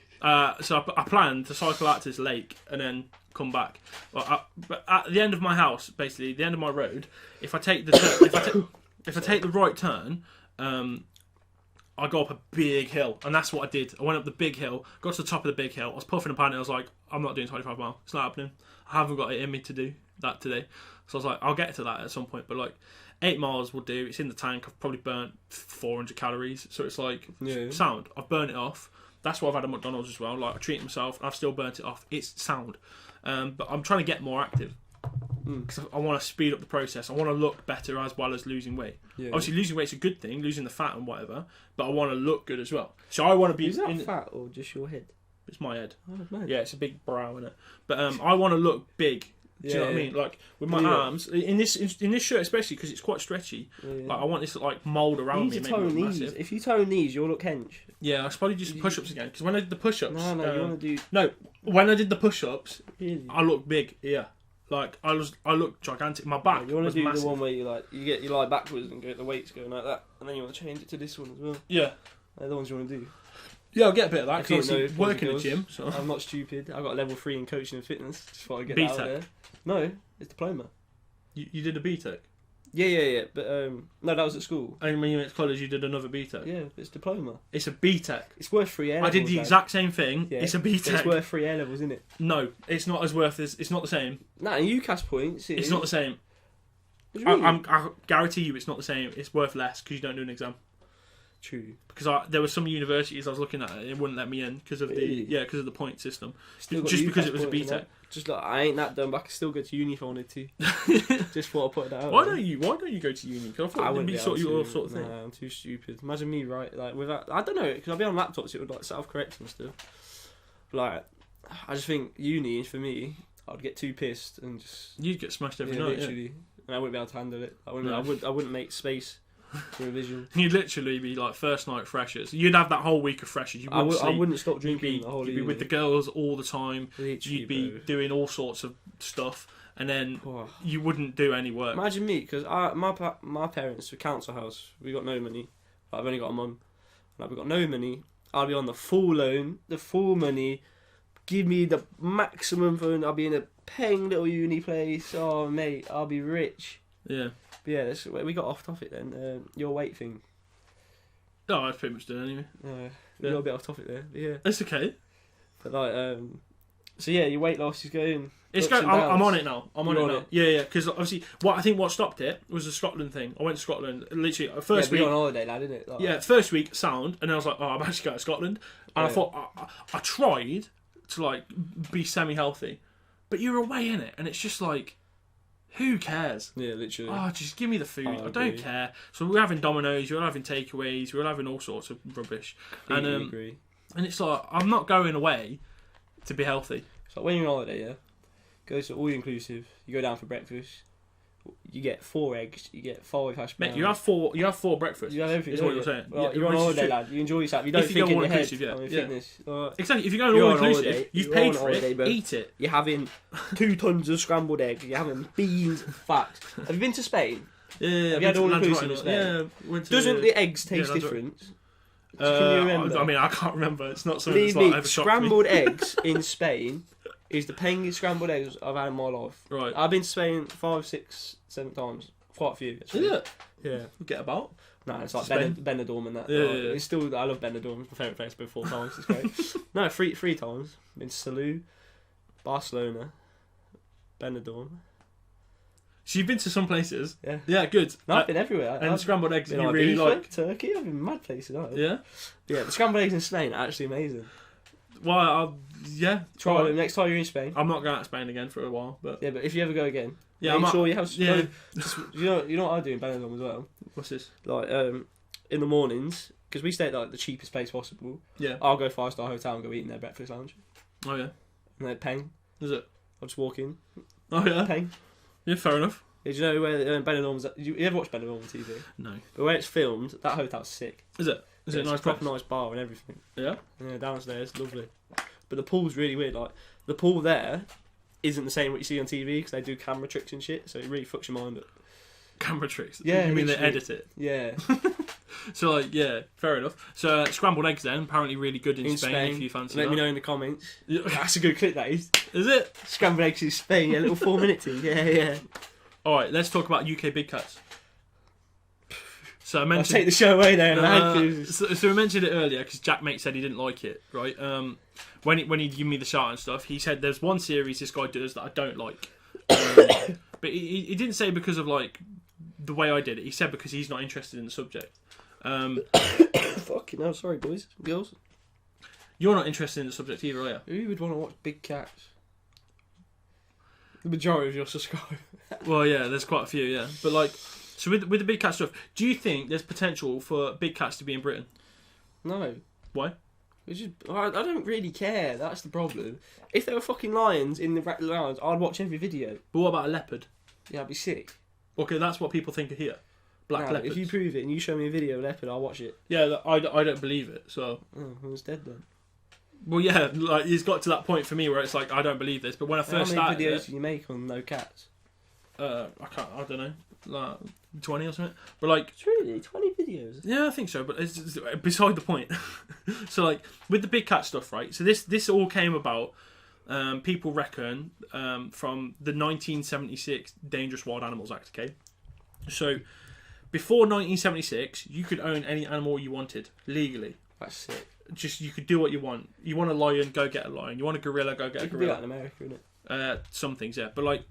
A: So I planned to cycle out to this lake and then come back. But at the end of my house, basically, the end of my road, if I take the if I take the right turn, I go up a big hill, and that's what I did. I went up the big hill, got to the top of the big hill. I was puffing and panting. I was like, I'm not doing 25 miles. It's not happening. I haven't got it in me to do that today. So I was like, I'll get to that at some point. But like 8 miles will do. It's in the tank. I've probably burnt 400 calories. So it's like sound. I've burnt it off. That's why I've had a McDonald's as well. Like I treat myself. I've still burnt it off. It's sound. But I'm trying to get more active because I want to speed up the process. I want to look better as well as losing weight. Yeah. Obviously, losing weight's a good thing, losing the fat and whatever. But I want to look good as well. So I want to be.
B: Is that fat or just your head?
A: It's my head.
B: Oh, man.
A: Yeah, it's a big brow in it. But I want to look big. Do you know what I mean? Like with my arms in this shirt, especially because it's quite stretchy. Yeah. Like I want this to like mold around me.
B: You need to tone these.
A: Massive.
B: If you tone these, you'll look hench.
A: Yeah, I should probably do some push-ups again because when I did the push-ups,
B: no, you want to do
A: when I did the push-ups,
B: really?
A: I looked big. Yeah, like I looked gigantic. My back.
B: You want to do
A: massive.
B: the one where you lie backwards and get the weights going like that, and then you want to change it to this one as well.
A: Yeah,
B: they're the ones you want to do.
A: Yeah, I'll get a bit of that because I work in the
B: girls,
A: gym. So.
B: I'm not stupid. I got a level 3 in coaching and fitness. Just thought I'd get
A: BTEC.
B: that out there. No, it's diploma.
A: You did a BTEC?
B: Yeah. But no, that was at school.
A: And when you went to college, you did another BTEC?
B: Yeah, it's diploma.
A: It's a BTEC.
B: It's worth 3 A levels.
A: I did the exact same thing. Yeah. It's a BTEC.
B: It's worth 3 A levels, isn't it?
A: No, it's not as worth as. It's not the same.
B: Nah, in UCAS points,
A: it's not the same. I guarantee you, it's not the same. It's worth less because you don't do an exam.
B: True.
A: Because there were some universities I was looking at, it wouldn't let me in because of the point system.
B: Still
A: just because it was a BTEC.
B: Just like I ain't that dumb, but I could still go to uni if I wanted to. Just thought I'd put that out.
A: Why don't you go to uni? Because I thought it would be your sort of thing.
B: Nah, I'm too stupid. Imagine me without. I don't know because I'll be on laptops. It would like self-correct and stuff. But, like, I just think uni for me, I'd get too pissed and just.
A: You'd get smashed every night.
B: Literally. And I wouldn't be able to handle it. I wouldn't make space. Revision.
A: You'd literally be like first night freshers. You'd have that whole week of freshers.
B: I wouldn't stop drinking.
A: You'd be with the girls all the time. You'd be doing all sorts of stuff, and then you wouldn't do any work.
B: Imagine me, because my parents, council house, we got no money. I've only got a mum. Like, we got no money. I'll be on the full loan, the full money. Give me the maximum fund. I'll be in a paying little uni place. Oh mate, I'll be rich.
A: Yeah.
B: But yeah, we got off topic then. Your weight thing.
A: Oh, that's pretty much done anyway.
B: We got a bit off topic there. But yeah,
A: it's okay.
B: But like, so yeah, your weight loss is going.
A: It's going. I'm on it now. I'm on it now. Yeah. Because obviously, what stopped it was the Scotland thing. I went to Scotland literally first week.
B: On holiday, lad, isn't it? Like,
A: first week sound, and then I was like, oh, I'm actually going to Scotland, and I thought I tried to like be semi-healthy, but you're away in it, and it's just like. Who cares?
B: Yeah, literally.
A: Oh, just give me the food. I don't care. So we're having Domino's, we're having takeaways, we're having all sorts of rubbish.
B: Completely agree.
A: And it's like, I'm not going away to be healthy.
B: So when you're on holiday, go to all inclusive, you go down for breakfast, you get 4 eggs, you get 5 hash browns.
A: Mate, you have four breakfasts.
B: You have everything.
A: Is what you're saying.
B: Well, you're on holiday, lad. You enjoy yourself. You don't think in your head. Fitness.
A: Exactly. If you're going all inclusive, you've paid for it. Eat it.
B: You're having 2 tons of scrambled eggs. You're having beans. Facts. Have you been to Spain?
A: Yeah.
B: Have you had all inclusive in Spain? Yeah. Doesn't the eggs taste different? Can you remember?
A: I mean, I can't remember. It's not something that's
B: like
A: ever shocked
B: scrambled
A: me.
B: eggs in Spain is the pengiest scrambled eggs I've had in my life.
A: Right.
B: I've been to Spain 5, 6, 7 times. Quite a few, actually.
A: Is it?
B: Yeah.
A: Get about.
B: No, it's like Benidorm and that.
A: Yeah.
B: It's still, I love Benidorm. It's my favourite place. Been 4 times. It's great. No, three times. Been to Salou, Barcelona, Benidorm,
A: So you've been to some places.
B: Yeah.
A: Yeah, good.
B: No, I've been everywhere.
A: And scrambled eggs,
B: been
A: you really
B: Ibiza,
A: like.
B: Turkey. I've been mad places. Haven't I?
A: Yeah.
B: Yeah, the scrambled eggs in Spain are actually amazing.
A: Well, yeah.
B: Try them next time you're in Spain.
A: I'm not going out to Spain again for a while, but
B: Yeah, but if you ever go again,
A: yeah,
B: make sure you have.
A: Yeah.
B: You know what I do in Benidorm as well.
A: What's this?
B: Like in the mornings, because we stay at like the cheapest place possible.
A: Yeah.
B: I'll go 5-star hotel and go eat in their breakfast lounge.
A: Oh yeah.
B: And then peng.
A: Is it?
B: I'll just walk in.
A: Oh yeah.
B: Peng.
A: Yeah, fair enough.
B: Did you know where Benidorm's at? You ever watch Benidorm on TV?
A: No.
B: But where it's filmed, that hotel's sick.
A: Is it? Is it
B: It's
A: a nice
B: proper
A: place?
B: nice bar and everything.
A: Yeah.
B: Yeah, downstairs, lovely. But the pool's really weird. Like the pool there isn't the same what you see on TV because they do camera tricks and shit. So it really fucks your mind up.
A: Camera tricks.
B: Yeah,
A: You mean they
B: literally.
A: edit it?
B: Yeah.
A: So like, yeah, fair enough. So scrambled eggs then apparently really good in Spain if you fancy
B: Let
A: that.
B: me know in the comments.
A: Yeah.
B: That's a good clip. That is.
A: Is it?
B: Scrambled eggs in Spain. Yeah, a little 4-minute tea. Yeah, yeah.
A: All right, let's talk about UK big cats. So I
B: I'll
A: mentioned.
B: take the show away there. Man.
A: So we mentioned it earlier because Jaackmaate said he didn't like it, right? When he gave me the shout and stuff, he said there's one series this guy does that I don't like, but he didn't say because of like the way I did it. He said because he's not interested in the subject.
B: Fucking hell, sorry boys, girls.
A: You're not interested in the subject either, are you?
B: Who would want to watch big cats? The majority of your subscribers.
A: Well, yeah, there's quite a few, yeah. But like, so with the big cat stuff, do you think there's potential for big cats to be in Britain?
B: No.
A: Why?
B: I don't really care. That's the problem. If there were fucking lions in the lounge, I'd watch every video.
A: But what about a leopard?
B: Yeah, I'd be sick.
A: Okay, that's what people think are here. Black
B: No,
A: leopards.
B: if you prove it and you show me a video of a leopard, I'll watch it.
A: Yeah, I don't believe it. So,
B: Oh, well, it's dead then.
A: well, yeah, like it's got to that point for me where it's like I don't believe this. But when I first
B: How many
A: started,
B: videos do you make on no cats?
A: I don't know, like 20 or something. But like,
B: Truly, 20 videos.
A: yeah, I think so. But it's beside the point. So like with the big cat stuff, right? So this all came about. People reckon from the 1976 Dangerous Wild Animals Act. Okay, so before 1976, you could own any animal you wanted legally.
B: That's sick.
A: Just you could do what you want. You want a lion, go get a lion. You want a gorilla, go get a
B: You can do that
A: gorilla.
B: in America, innit?
A: Some things, yeah, but like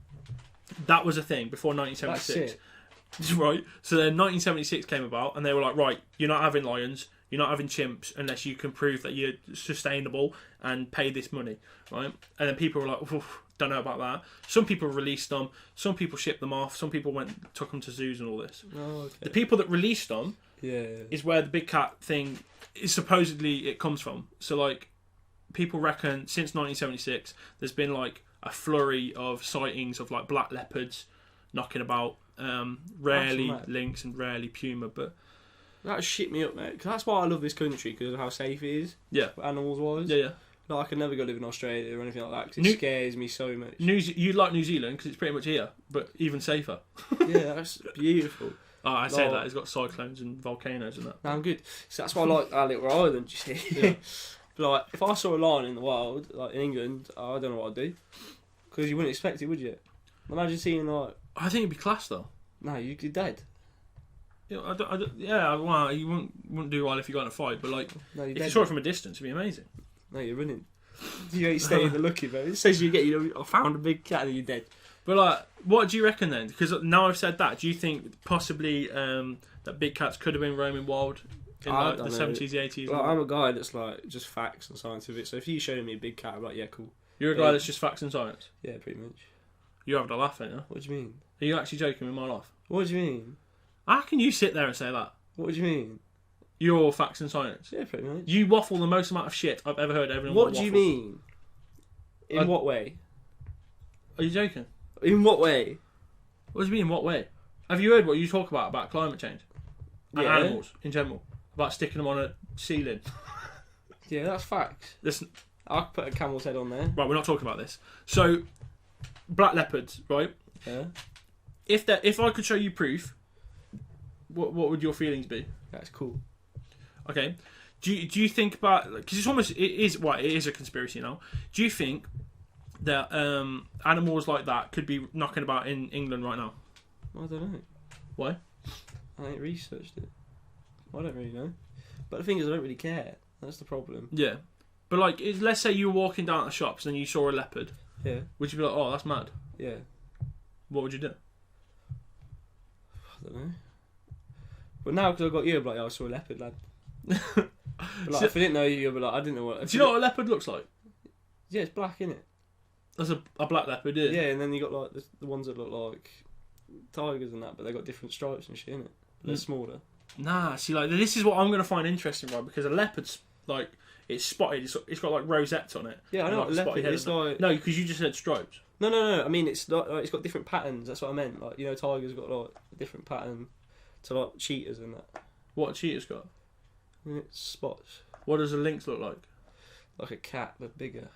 A: that was a thing before
B: That's
A: 1976,
B: sick.
A: right? So then 1976 came about, and they were like, right, you're not having lions, you're not having chimps unless you can prove that you're sustainable and pay this money, right? And then people were like, oof, don't know about that. Some people released them, some people shipped them off, some people took them to zoos and all this.
B: Oh, okay.
A: The people that released them
B: Yeah.
A: is where the big cat thing is supposedly it comes from. So like people reckon since 1976 there's been like a flurry of sightings of like black leopards knocking about, rarely
B: mad.
A: lynx and rarely puma, but
B: That shit me up, mate. 'Cause that's why I love this country, because of how safe it is.
A: yeah,
B: Animals wise.
A: yeah.
B: Like, I could never go live in Australia or anything like that, because it
A: New-
B: scares me so much.
A: You like New Zealand because it's pretty much here, but even safer.
B: Yeah, that's beautiful.
A: Oh, I say
B: Like-
A: that it's got cyclones and volcanoes and that.
B: No, I'm good. So that's why I like our little island, you see.
A: Yeah.
B: But like, if I saw a lion in the wild, like in England, I don't know what I'd do. Because you wouldn't expect it, would you? Imagine seeing like,
A: I think it'd be class though.
B: no, you'd be dead.
A: Yeah, yeah. Well, you wouldn't do well if you got in a fight, but like
B: No, you're
A: if
B: dead.
A: you saw it from a distance, it'd be amazing.
B: No, you're running. You ain't staying there looking, bro. It says you get, I found a big cat and you're dead.
A: But like, what do you reckon then? Because now I've said that, do you think possibly that big cats could have been roaming wild in
B: I
A: like,
B: don't
A: the
B: know.
A: 70s, the 80s?
B: Like, I'm a guy that's like just facts and scientific. So if you show me a big cat, I'm like, yeah, cool.
A: You're a guy that's just facts and science.
B: Yeah, pretty much.
A: You're having a laugh, ain't you?
B: What do you mean?
A: Are you actually joking with my laugh?
B: What do you mean?
A: How can you sit there and say that?
B: What do you mean?
A: You're all facts and science.
B: Yeah, pretty much.
A: You waffle the most amount of shit I've ever heard everyone
B: What do you
A: waffle.
B: mean? In what way?
A: Are you joking?
B: In what way?
A: What do you mean, in what way? Have you heard what you talk about climate change? And
B: Yeah.
A: animals, in general? About sticking them on a ceiling?
B: Yeah, that's facts.
A: Listen,
B: I'll put a camel's head on there.
A: right, we're not talking about this. So, black leopards, right?
B: Yeah,
A: If I could show you proof, what would your feelings be?
B: that's cool.
A: Okay. Do you think about, because it is a conspiracy now. Do you think that animals like that could be knocking about in England right now?
B: I don't know.
A: Why?
B: I ain't researched it. I don't really know. But the thing is, I don't really care. That's the problem.
A: Yeah. But like, let's say you were walking down the shops and you saw a leopard.
B: Yeah,
A: Would you be like, oh, that's mad?
B: yeah.
A: What would you do?
B: I don't know. But now, because I've got you, I'm like, I saw a leopard, lad. But like, if I didn't know you, I'd be like, I didn't know what...
A: Do you know what a leopard looks like?
B: Yeah, it's black, isn't it?
A: That's a black leopard, yeah.
B: Yeah, and then you got like the ones that look like tigers and that, but they got different stripes and shit, innit? They're smaller.
A: Nah, see, like, this is what I'm going to find interesting, right? Because a leopard's, like, it's spotted, it's got, like, rosettes on it.
B: Yeah, I know,
A: like,
B: leopard, it's like...
A: No, because you just said stripes.
B: No, I mean, it's not, like, it's got different patterns, that's what I meant. Like, you know, tigers got, like, a different pattern to, like, cheetahs and that.
A: What a cheetah's got?
B: And it's spots.
A: What does a lynx look like?
B: Like a cat, but bigger.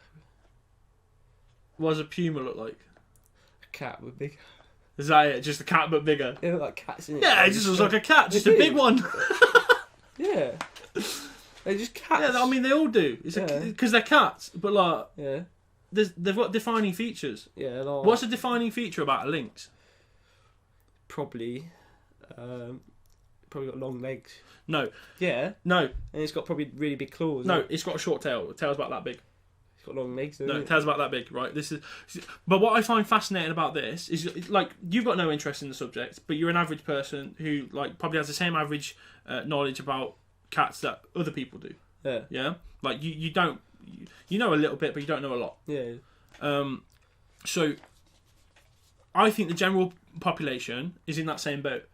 A: What does a puma look like?
B: A cat, but bigger.
A: Is that it? Just a cat, but bigger?
B: They look like cats, innit?
A: Yeah, it just looks like a cat, just a big one.
B: Yeah. They're just cats.
A: Yeah, I mean, they all do. It's because they're cats, but, like,
B: yeah.
A: they've got defining features.
B: Yeah, like...
A: What's a defining feature about a lynx?
B: Probably got long legs.
A: No.
B: Yeah.
A: No.
B: And it's got probably really big claws.
A: No, it's got a short tail. The tail's about that big.
B: It's got long legs,
A: No, the tail's about that big, right? But what I find fascinating about this is, like, you've got no interest in the subject, but you're an average person who, like, probably has the same average knowledge about cats that other people do.
B: Yeah.
A: Yeah? Like, you don't... You know a little bit, but you don't know a lot.
B: Yeah.
A: So, I think the general population is in that same boat.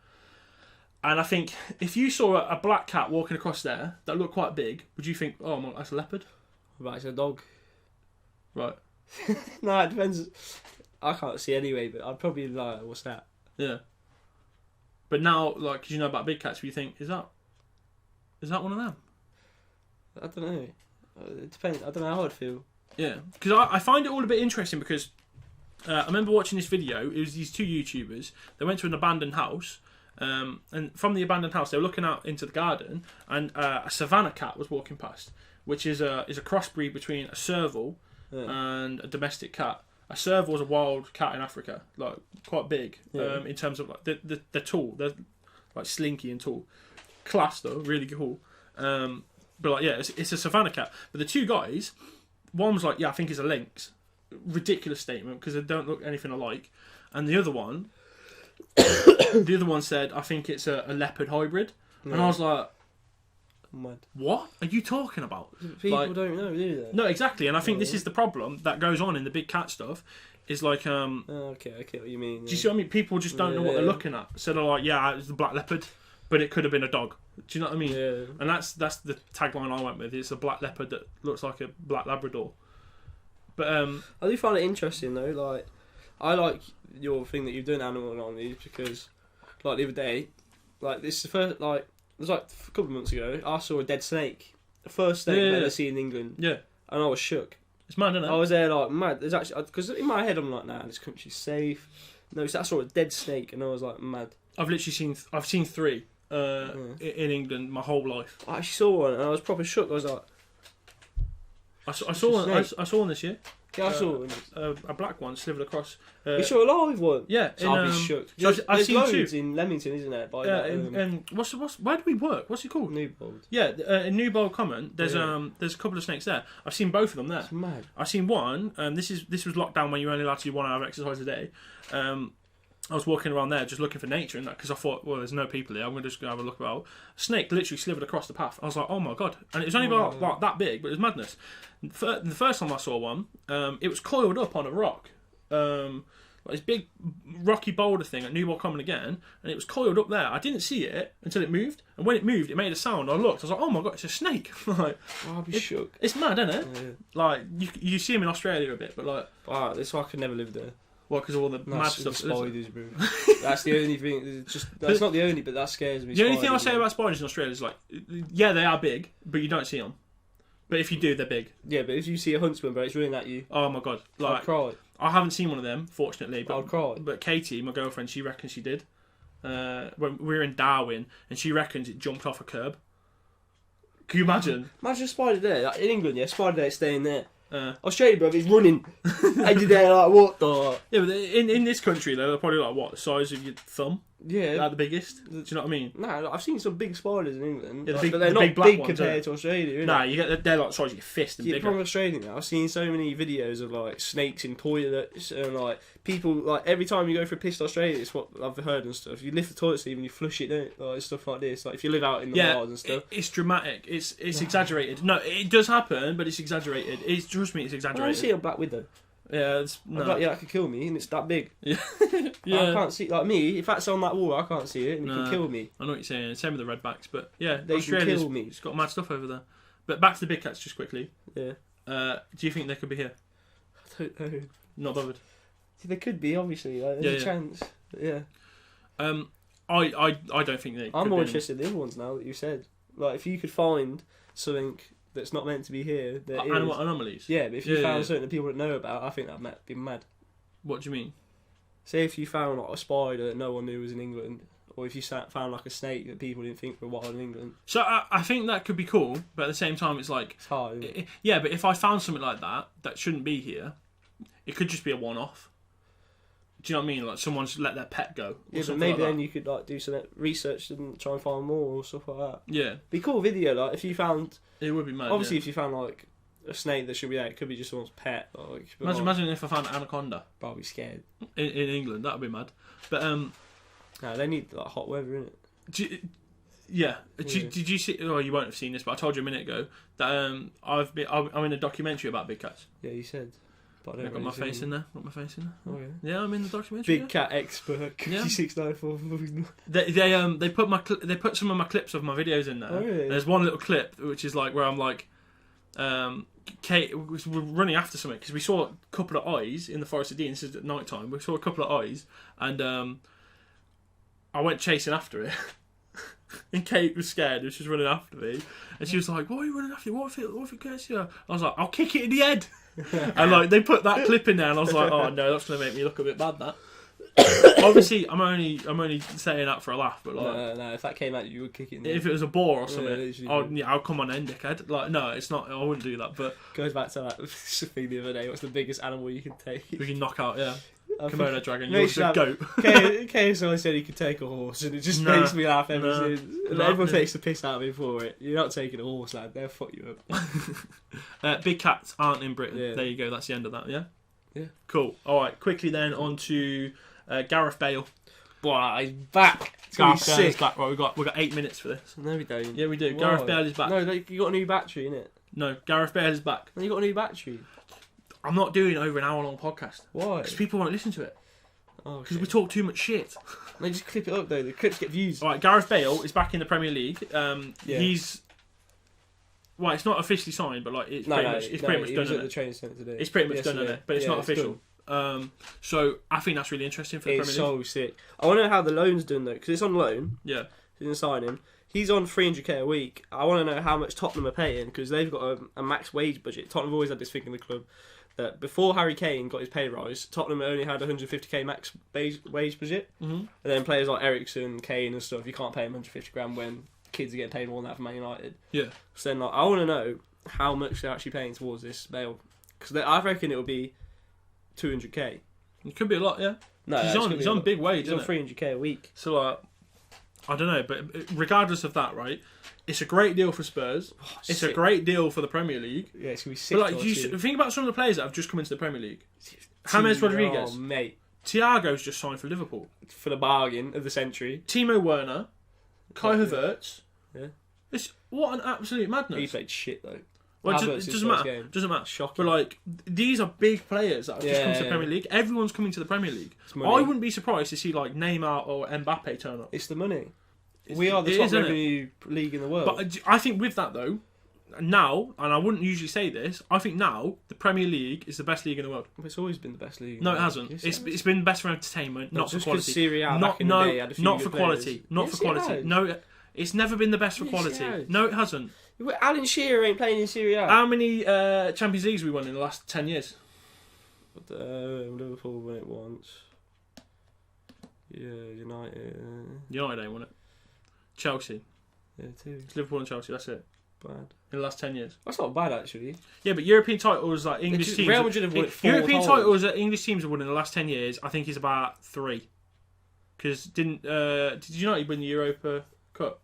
A: And I think if you saw a black cat walking across there that looked quite big, would you think, oh, well, that's a leopard?
B: Right, it's a dog.
A: Right.
B: No, it depends. I can't see anyway, but I'd probably be like, what's that?
A: Yeah. But now, like, 'cause you know about big cats, you think, is that one of them?
B: I don't know. It depends. I don't know how I'd feel.
A: Yeah. Because I find it all a bit interesting because I remember watching this video. It was these two YouTubers. They went to an abandoned house. And from the abandoned house, they were looking out into the garden, and a savannah cat was walking past, which is a crossbreed between a serval and a domestic cat. A serval is a wild cat in Africa, like quite big in terms of like they're tall, they're like slinky and tall, class though, really cool. But like it's a savannah cat. But the two guys, one was like, yeah, I think it's a lynx, ridiculous statement because they don't look anything alike, and the other one. The other one said, I think it's a leopard hybrid. Yeah. And I was like,
B: mad.
A: What are you talking about?
B: People don't know, do they?
A: No, exactly. And I think this is the problem that goes on in the big cat stuff. Is like,
B: okay, what you mean.
A: Do you see what I mean? People just don't know what they're looking at. So they're like, yeah, it's the black leopard, but it could have been a dog. Do you know what I mean?
B: Yeah.
A: And that's the tagline I went with. It's a black leopard that looks like a black Labrador. But
B: I do find it interesting though. Like, I like your thing that you've done animal on these because, like the other day, like this is the first, like it was like a couple of months ago, I saw a dead snake, the first snake I've ever seen in England.
A: Yeah,
B: and I was shook.
A: It's mad, isn't it?
B: I was there like mad. There's actually because in my head I'm like, nah, this country's safe. No, so I saw a dead snake and I was like, mad.
A: I've seen three in England my whole life.
B: I actually saw one and I was proper shook. I was like,
A: I saw one this year.
B: Yeah, I saw
A: a black one slithered across.
B: You saw a live one?
A: Yeah.
B: So I'll be shook. There's loads in Leamington, isn't there? By
A: and where do we work? What's it called?
B: Newbold.
A: Yeah, in Newbold Common. There's a couple of snakes there. I've seen both of them there.
B: It's mad.
A: I've seen one. This was lockdown when you were only allowed to do 1 hour of exercise a day. I was walking around there just looking for nature and that because I thought, well, there's no people here. I'm going to just go have a look about. A snake literally slithered across the path. I was like, oh my god! And it was only about like that big, but it was madness. The first time I saw one, it was coiled up on a rock, like this big rocky boulder thing at Newbold Common again, and it was coiled up there. I didn't see it until it moved, and when it moved, it made a sound. I looked, I was like, oh my god, it's a snake! Like,
B: I'll be shook.
A: It's mad, isn't it?
B: Yeah.
A: Like you see them in Australia a bit, but like,
B: wow, this I could never live there.
A: Well, because of all the mad stuff.
B: Spiders, bro. That's the only thing. That's not the only, but that scares me.
A: The only thing I'll say about spiders in Australia is like, yeah, they are big, but you don't see them. But if you do, they're big.
B: Yeah, but if you see a huntsman, bro, it's running at you.
A: Oh my god! Like,
B: I'd cry.
A: I haven't seen one of them, fortunately. But
B: I'd cry.
A: But Katie, my girlfriend, she reckons she did. When we were in Darwin, and she reckons it jumped off a curb. Can you imagine?
B: Imagine a spider there. Like, in England, yeah, spider there staying there. Australia, bro, it's running. And you're there like, what the?
A: Yeah, but in this country, they're probably like what, the size of your thumb?
B: Yeah.
A: Like the biggest. Do you know what I mean?
B: No, I've seen some big spiders in England.
A: Yeah,
B: but they're not
A: big black
B: big
A: ones,
B: compared to Australia.
A: Nah, they're like size of your fist and
B: Yeah,
A: bigger.
B: from Australia now, I've seen so many videos of like snakes in toilets and like people like every time you go for a piss to Australia, it's what I've heard and stuff. You lift the toilet seat and you flush it, don't you? Like stuff like this. Like if you live out in the bars and stuff.
A: It's dramatic. It's exaggerated. No, it does happen, but it's exaggerated. Trust me, it's
B: I
A: exaggerated.
B: don't see a Black Widow.
A: Yeah,
B: That could kill me, and it's that big.
A: Yeah.
B: I can't see like me. If that's on that wall, I can't see it, and it can kill me.
A: I know what you're saying. Same with the redbacks, but yeah,
B: They can kill me.
A: It's got mad stuff over there. But back to the big cats, just quickly.
B: Yeah.
A: Do you think they could be here?
B: I don't know.
A: Not bothered.
B: They could be, obviously. Like, there's a chance. Yeah.
A: I don't think they.
B: I'm more interested in the other ones now that you said. Like, if you could find something that's not meant to be here, that is.
A: Animal anomalies.
B: Yeah, but if you found something that people don't know about, I think that'd be mad.
A: What do you mean?
B: Say if you found like a spider that no one knew was in England, or if you found like a snake that people didn't think were wild in England.
A: So I think that could be cool, but at the same time, it's like
B: it's hard. Isn't it?
A: Yeah, but if I found something like that shouldn't be here, it could just be a one-off. Do you know what I mean? Like someone's let their pet go.
B: Yeah, but maybe then you could like do some research and try and find more or stuff like that.
A: Yeah,
B: be cool video. Like if you found,
A: it would be mad.
B: Obviously, if you found like a snake that should be there, it could be just someone's pet. Like,
A: imagine if I found an anaconda.
B: I'd be scared.
A: In England, that would be mad. But
B: no, they need like hot weather, innit?
A: Did you see? Oh, you won't have seen this, but I told you a minute ago that I'm in a documentary about big cats.
B: Yeah, you said. But I
A: got my face in there. Got my face in there.
B: Oh, yeah.
A: Yeah, I'm in the documentary.
B: Big cat expert.
A: Yeah.
B: 694.
A: They put some of my clips of my videos in there.
B: Oh, yeah.
A: There's one little clip which is like where I'm like, Kate, we're running after something because we saw a couple of eyes in the Forest of Dean. This is at night time. We saw a couple of eyes, and I went chasing after it. And Kate was scared and she was running after me, and she was like, "Why are you running after me? What if it gets you?" I was like, "I'll kick it in the head." And like they put that clip in there, and I was like, "Oh no, that's gonna make me look a bit bad." That obviously, I'm only saying that for a laugh, but like,
B: no, if that came out, you would kick it in the head.
A: If it was a boar or something, I'll come on in, dickhead. Like, no, it's not. I wouldn't do that. But
B: goes back to that thing the other day. What's the biggest animal you can take?
A: We can knock out, yeah. Komodo dragon,
B: you're
A: a goat.
B: KSI said he could take a horse, and it just makes me laugh ever since. And everyone takes the piss out of me for it. You're not taking a horse, lad. They'll fuck you
A: up. Big cats aren't in Britain.
B: Yeah.
A: There you go. That's the end of that. Yeah.
B: Yeah.
A: Cool. All right. Quickly then on to Gareth Bale.
B: Boy, he's back.
A: Gareth Bale is back. Right, we got 8 minutes for this.
B: No, we don't.
A: Yeah, we do.
B: Why?
A: Gareth Bale is back.
B: No, you got a new battery, innit?
A: No, Gareth Bale is back.
B: No, you got a new battery.
A: I'm not doing over an hour long podcast.
B: Why?
A: Because people won't listen to it.
B: Oh,
A: because we talk too much shit.
B: No, just clip it up though. The clips get views.
A: All right, Gareth Bale is back in the Premier League.
B: Yeah.
A: He's it's not officially signed, but like it's pretty much done.
B: At the training centre today.
A: It's pretty much done, isn't it? But it's not official. So I think that's really interesting for the Premier League.
B: It's so sick. I want to know how the loan's done though, because it's on loan.
A: Yeah.
B: He didn't sign him. He's on 300k a week. I want to know how much Tottenham are paying, because they've got a max wage budget. Tottenham have always had this thing in the club that before Harry Kane got his pay rise, Tottenham only had 150k max wage budget.
A: Mm-hmm.
B: And then players like Eriksen, Kane and stuff, you can't pay them 150 grand when kids are getting paid more than that for Man United.
A: Yeah.
B: So then I want to know how much they're actually paying towards this Bale. Because I reckon it'll be 200k.
A: It could be a lot, yeah.
B: No,
A: he's on big wage,
B: he's on 300k a week.
A: So I don't know, but regardless of that, right? It's a great deal for Spurs. It's a great deal for the Premier League.
B: Yeah, it's gonna be sick.
A: But like, think about some of the players that have just come into the Premier League. James Rodriguez,
B: mate.
A: Thiago's just signed for Liverpool
B: For the bargain of the century.
A: Timo Werner, Kai Havertz.
B: Yeah.
A: What an absolute madness.
B: He played shit though.
A: Well, it doesn't matter. Doesn't matter.
B: Shocking.
A: But like, these are big players that have just come to the Premier League. Everyone's coming to the Premier League. I wouldn't be surprised to see like Neymar or Mbappe turn up.
B: It's the money. We are the top revenue league in the world.
A: But I think with that though, now, and I wouldn't usually say this, I think now the Premier League is the best league in the world.
B: It's always been the best league.
A: No, it hasn't. It's been best for entertainment, not for quality.
B: Serie A
A: not
B: back in the day had a few
A: not
B: good
A: for quality. Not
B: yes,
A: for quality. No, it's never been the best for quality. No, it hasn't.
B: Alan Shearer ain't playing in Serie A.
A: How many Champions Leagues we won in the last 10 years?
B: Liverpool won it once. Yeah, United
A: ain't won it. Chelsea.
B: Yeah, too.
A: It's Liverpool and Chelsea, that's it.
B: Bad.
A: In the last 10 years.
B: That's not bad, actually.
A: Yeah, but European titles, like English teams...
B: Real Madrid have won it 4
A: European
B: times.
A: titles that English teams have won in the last 10 years, I think is about 3. Because did United win the Europa Cup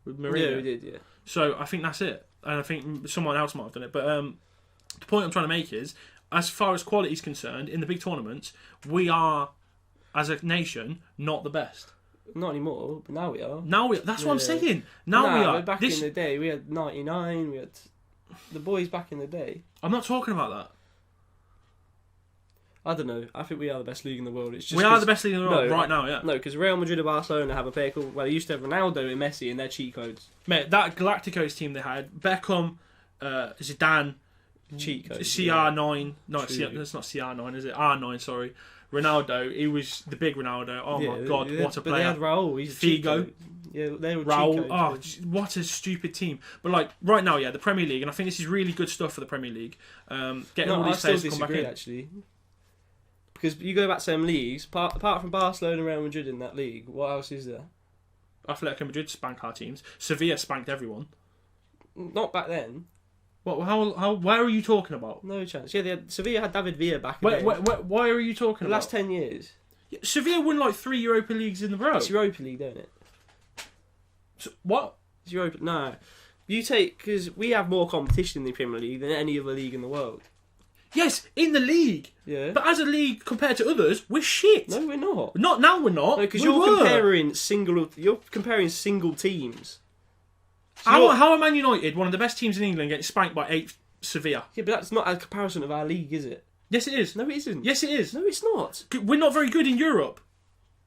A: with Mourinho?
B: Yeah, we did. Yeah.
A: So I think that's it, and I think someone else might have done it. But the point I'm trying to make is, as far as quality is concerned, in the big tournaments, we are, as a nation, not the best.
B: Not anymore, but now we are.
A: That's what I'm saying. Now we are.
B: Back in the day, we had 99. We had the boys back in the day.
A: I'm not talking about that.
B: I don't know. I think we are the best league in the world. It's just
A: we are the best league in the world right now. Yeah.
B: No, because Real Madrid and Barcelona have a player called. Well, they used to have Ronaldo and Messi in their cheat codes.
A: Mate, that Galacticos team they had, Beckham, Zidane,
B: Cheat codes.
A: CR9. No, that's not CR9, is it? R9. Sorry. Ronaldo, he was the big Ronaldo. Oh my god, what a player!
B: But they had Raul, he's
A: Figo.
B: Yeah, they were
A: Raul. Oh, what a stupid team! But like right now, the Premier League, and I think this is really good stuff for the Premier League. Getting all these players to come back in.
B: Actually, because you go back to some leagues, apart from Barcelona and Real Madrid in that league, what else is there?
A: Atletico Madrid spank our teams. Sevilla spanked everyone.
B: Not back then.
A: What? How? Where are you talking about?
B: No chance. Yeah, Sevilla had David Villa back.
A: Why are you talking about?
B: The last 10 years.
A: Yeah, Sevilla won like 3 Europa Leagues in a row.
B: It's Europa League, don't it?
A: So, what?
B: It's Europa. No, you take because we have more competition in the Premier League than any other league in the world.
A: Yes, in the league.
B: Yeah.
A: But as a league compared to others, we're shit.
B: No, we're not.
A: Not now. We're not.
B: No, because you're comparing single teams. So
A: how are Man United, one of the best teams in England, getting spanked by 8 Sevilla?
B: Yeah, but that's not a comparison of our league, is it?
A: Yes, it is.
B: No, it isn't.
A: Yes, it is.
B: No, it's not.
A: We're not very good in Europe.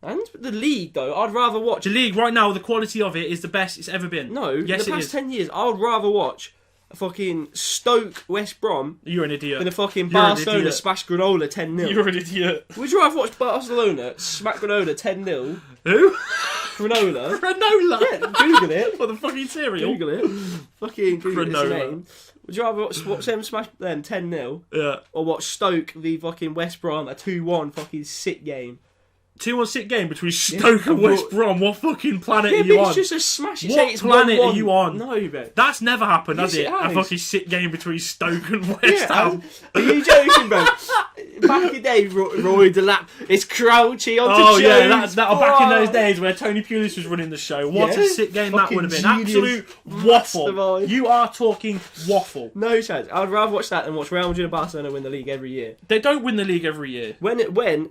B: And the league, though, I'd rather watch.
A: The league right now, the quality of it is the best it's ever been.
B: No,
A: yes,
B: the past 10 years, I'd rather watch a fucking Stoke West Brom.
A: You're an idiot.
B: Than a fucking Barcelona smash Granola 10-0.
A: You're an idiot.
B: Would you rather watch Barcelona smack Granola 10-0?
A: Who?
B: Granola.
A: Granola?
B: Yeah, Google it.
A: For the fucking cereal?
B: Google it. Fucking Google
A: Granola.
B: Its name. Would you rather watch them smash them 10-0?
A: Yeah.
B: Or watch Stoke v fucking West Brom, a 2-1 fucking sick game?
A: 2-1 sick game between Stoke and West Brom. What fucking planet are you on?
B: It's just a smash.
A: What planet are you on?
B: No, bro.
A: That's never happened, has it?
B: Has.
A: A fucking sick game between Stoke and West Ham.
B: Are you joking, bro? Back in the day, Roy Delap is crouching onto Jones.
A: Yeah, that back in those days where Tony Pulis was running the show. What a sick game that would have been. Absolute waffle. You are talking waffle.
B: No chance. I'd rather watch that than watch Real Madrid and Barcelona win the league every year.
A: They don't win the league every year.
B: When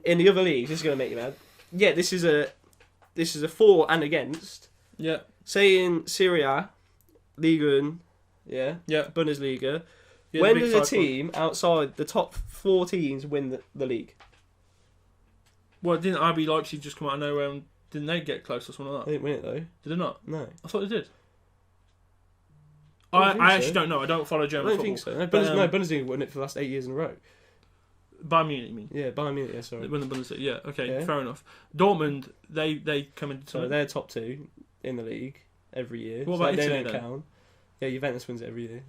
B: in the other leagues, this is going to make you mad. Yeah, this is a for and against.
A: Yeah.
B: Say in Serie A, Liga 1, yeah, Bundesliga.
A: Yeah,
B: when does a team outside the top 4 teams win the league?
A: Well, didn't RB Leipzig just come out of nowhere and didn't they get close or something like that?
B: They didn't win it though.
A: Did they not?
B: No.
A: I thought they did. I actually don't know. I don't follow German football.
B: I don't think so. No, Bundesliga won it for the last 8 years in a row.
A: Bayern Munich, you mean?
B: Yeah, Bayern Munich, yeah, sorry.
A: They win the Bundesliga, yeah, okay, fair enough. Dortmund, they come into...
B: So they're top 2 in the league every year.
A: What about Italy,
B: they don't count. Yeah, Juventus wins it every year.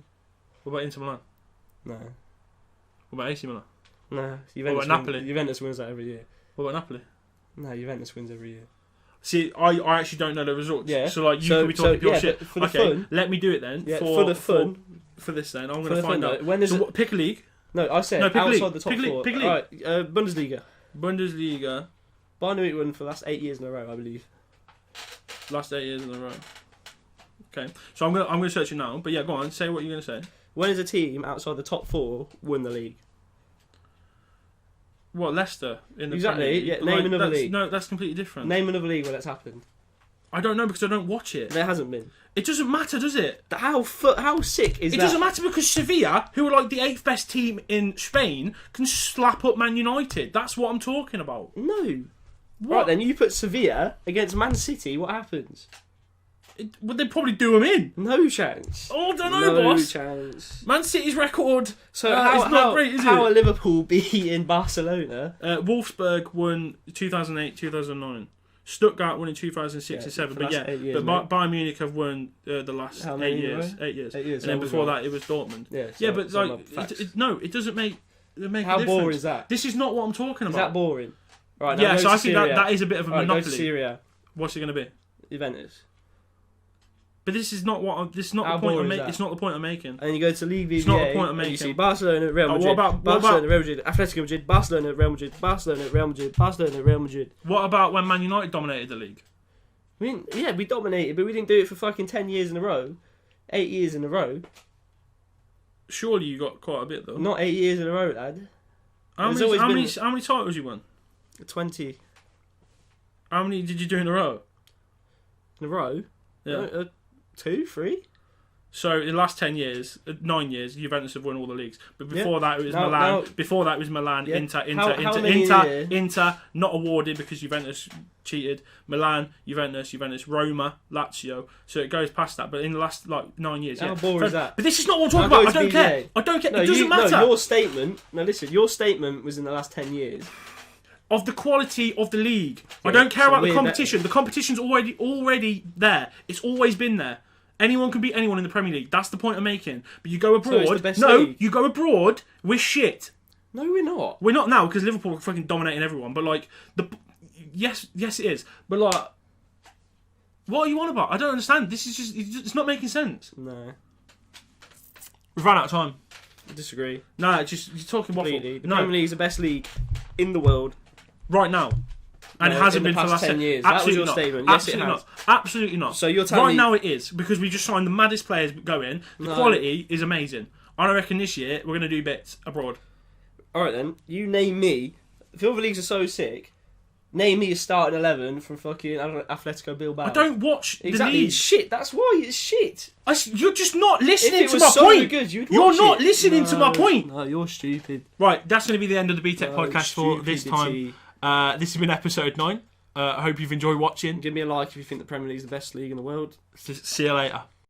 A: What about Inter Milan?
B: No.
A: What about AC Milan?
B: No.
A: What about Napoli?
B: Juventus wins that every year.
A: What about Napoli?
B: No, Juventus wins every year.
A: See, I actually don't know the results.
B: Yeah.
A: So, like, you could be talking pure shit.
B: For the fun.
A: Let me do it then.
B: Yeah, for the fun.
A: For this then. I'm going to find out.
B: When is
A: it? Pick a league.
B: No, I said outside the top 4.
A: Pick league.
B: Alright, Bundesliga.
A: Bundesliga.
B: Bayern Munich won for the last 8 years in a row, I believe.
A: Last 8 years in a row. Okay. So I'm gonna search it now. But yeah, go on. Say what you're going to say.
B: When has a team outside the top 4 won the league?
A: What, Leicester? In the
B: exactly,
A: Premier League?
B: yeah. Name another league.
A: No, that's completely different.
B: Name another league where that's happened.
A: I don't know because I don't watch it.
B: There hasn't been.
A: It doesn't matter, does it?
B: How sick is that?
A: It doesn't matter because Sevilla, who are like the 8th best team in Spain, can slap up Man United. That's what I'm talking about.
B: No.
A: What?
B: Right then, you put Sevilla against Man City, what happens?
A: Would they probably do them in?
B: No chance.
A: Oh, I don't know, boss.
B: No chance.
A: Man City's record
B: so
A: is not great, is it?
B: How are Liverpool beating Barcelona?
A: Wolfsburg won 2008, 2009. Stuttgart won in 2006 and 7. But Bayern Munich have won the last 8 years. 8 years.
B: 8 years.
A: And then before that, it was Dortmund. It doesn't make a difference.
B: How boring is that?
A: This is not what I'm talking about.
B: Is that boring? Right. Now
A: yeah, so I think that is a bit of a monopoly.
B: Go to Syria.
A: What's it going to be?
B: Juventus.
A: But this is not what. This is not
B: How
A: the point I'm
B: boring is
A: making.
B: that?
A: It's not the point I'm making.
B: And then you go to League VBA.
A: It's not the point I'm
B: and
A: making.
B: you see Barcelona, Real Madrid.
A: what about-
B: Barcelona, Real Madrid. Atletico Madrid. Barcelona, Real Madrid. Barcelona, Real Madrid. Barcelona, Real Madrid.
A: What about when Man United dominated the league?
B: I mean, yeah, we dominated, but we didn't do it for fucking 10 years in a row. 8 years in a row.
A: Surely you got quite a bit though.
B: Not 8 years in a row, lad.
A: How
B: There's
A: many,
B: always
A: how,
B: been-
A: many, how many titles you won?
B: 20
A: How many did you do in a row?
B: in a row.
A: Yeah.
B: 2, 3.
A: So in the last 10 years, 9 years, Juventus have won all the leagues. But before that, it was
B: Now-
A: Milan.
B: now-
A: Before that, it was Milan.
B: Yeah.
A: Inter,
B: How many in a year?
A: Inter, not awarded because Juventus cheated. Milan, Juventus, Roma, Lazio. So it goes past that. But in the last 9 years,
B: How boring is that?
A: But this is not what I'm
B: Now
A: talking
B: go
A: about. I
B: to
A: don't care.
B: BBA.
A: I don't care.
B: No,
A: it doesn't matter.
B: No, your statement. No, listen. Your statement was in the last 10 years.
A: Of the quality of the league. I
B: Yeah,
A: don't care
B: so
A: about the
B: we're
A: competition. The competition's already there. It's always been there. Anyone can beat anyone in the Premier League. That's the point I'm making. But you go abroad.
B: it's the best
A: no,
B: league.
A: you go abroad. We're shit.
B: No, we're not.
A: We're not now because Liverpool are fucking dominating everyone. But like yes, it is. But like, what are you on about? I don't understand. This is it's not making sense.
B: No,
A: We've run out of time.
B: I disagree.
A: No, it's just you're talking waffle.
B: Completely. The
A: No,
B: Premier League is the best league in the world.
A: right now. And
B: No,
A: it hasn't
B: in the
A: been for the
B: past
A: last
B: 10 years. That was
A: Absolutely
B: your
A: not.
B: statement. Yes, it
A: Absolutely
B: has.
A: not. Absolutely not.
B: So you're telling
A: right
B: me-
A: now it is because we just signed the maddest players going. The
B: No.
A: quality is amazing. I reckon this year we're going to do bits abroad.
B: All right then. You name me. The other leagues are so sick. Name me a starting 11 from fucking Atletico Bilbao.
A: I don't watch
B: Exactly.
A: the
B: It's
A: league.
B: shit. That's why it's shit.
A: You're just not listening
B: If it
A: to
B: was
A: my
B: so
A: point.
B: good, you'd
A: You're
B: watch
A: not
B: it.
A: listening to my point.
B: No, you're stupid.
A: Right, that's going to be the end of the BTEC
B: No,
A: podcast for this
B: stupidity.
A: time. This has been episode 9. I hope you've enjoyed watching.
B: Give me a like if you think the Premier League is the best league in the world.
A: See you later.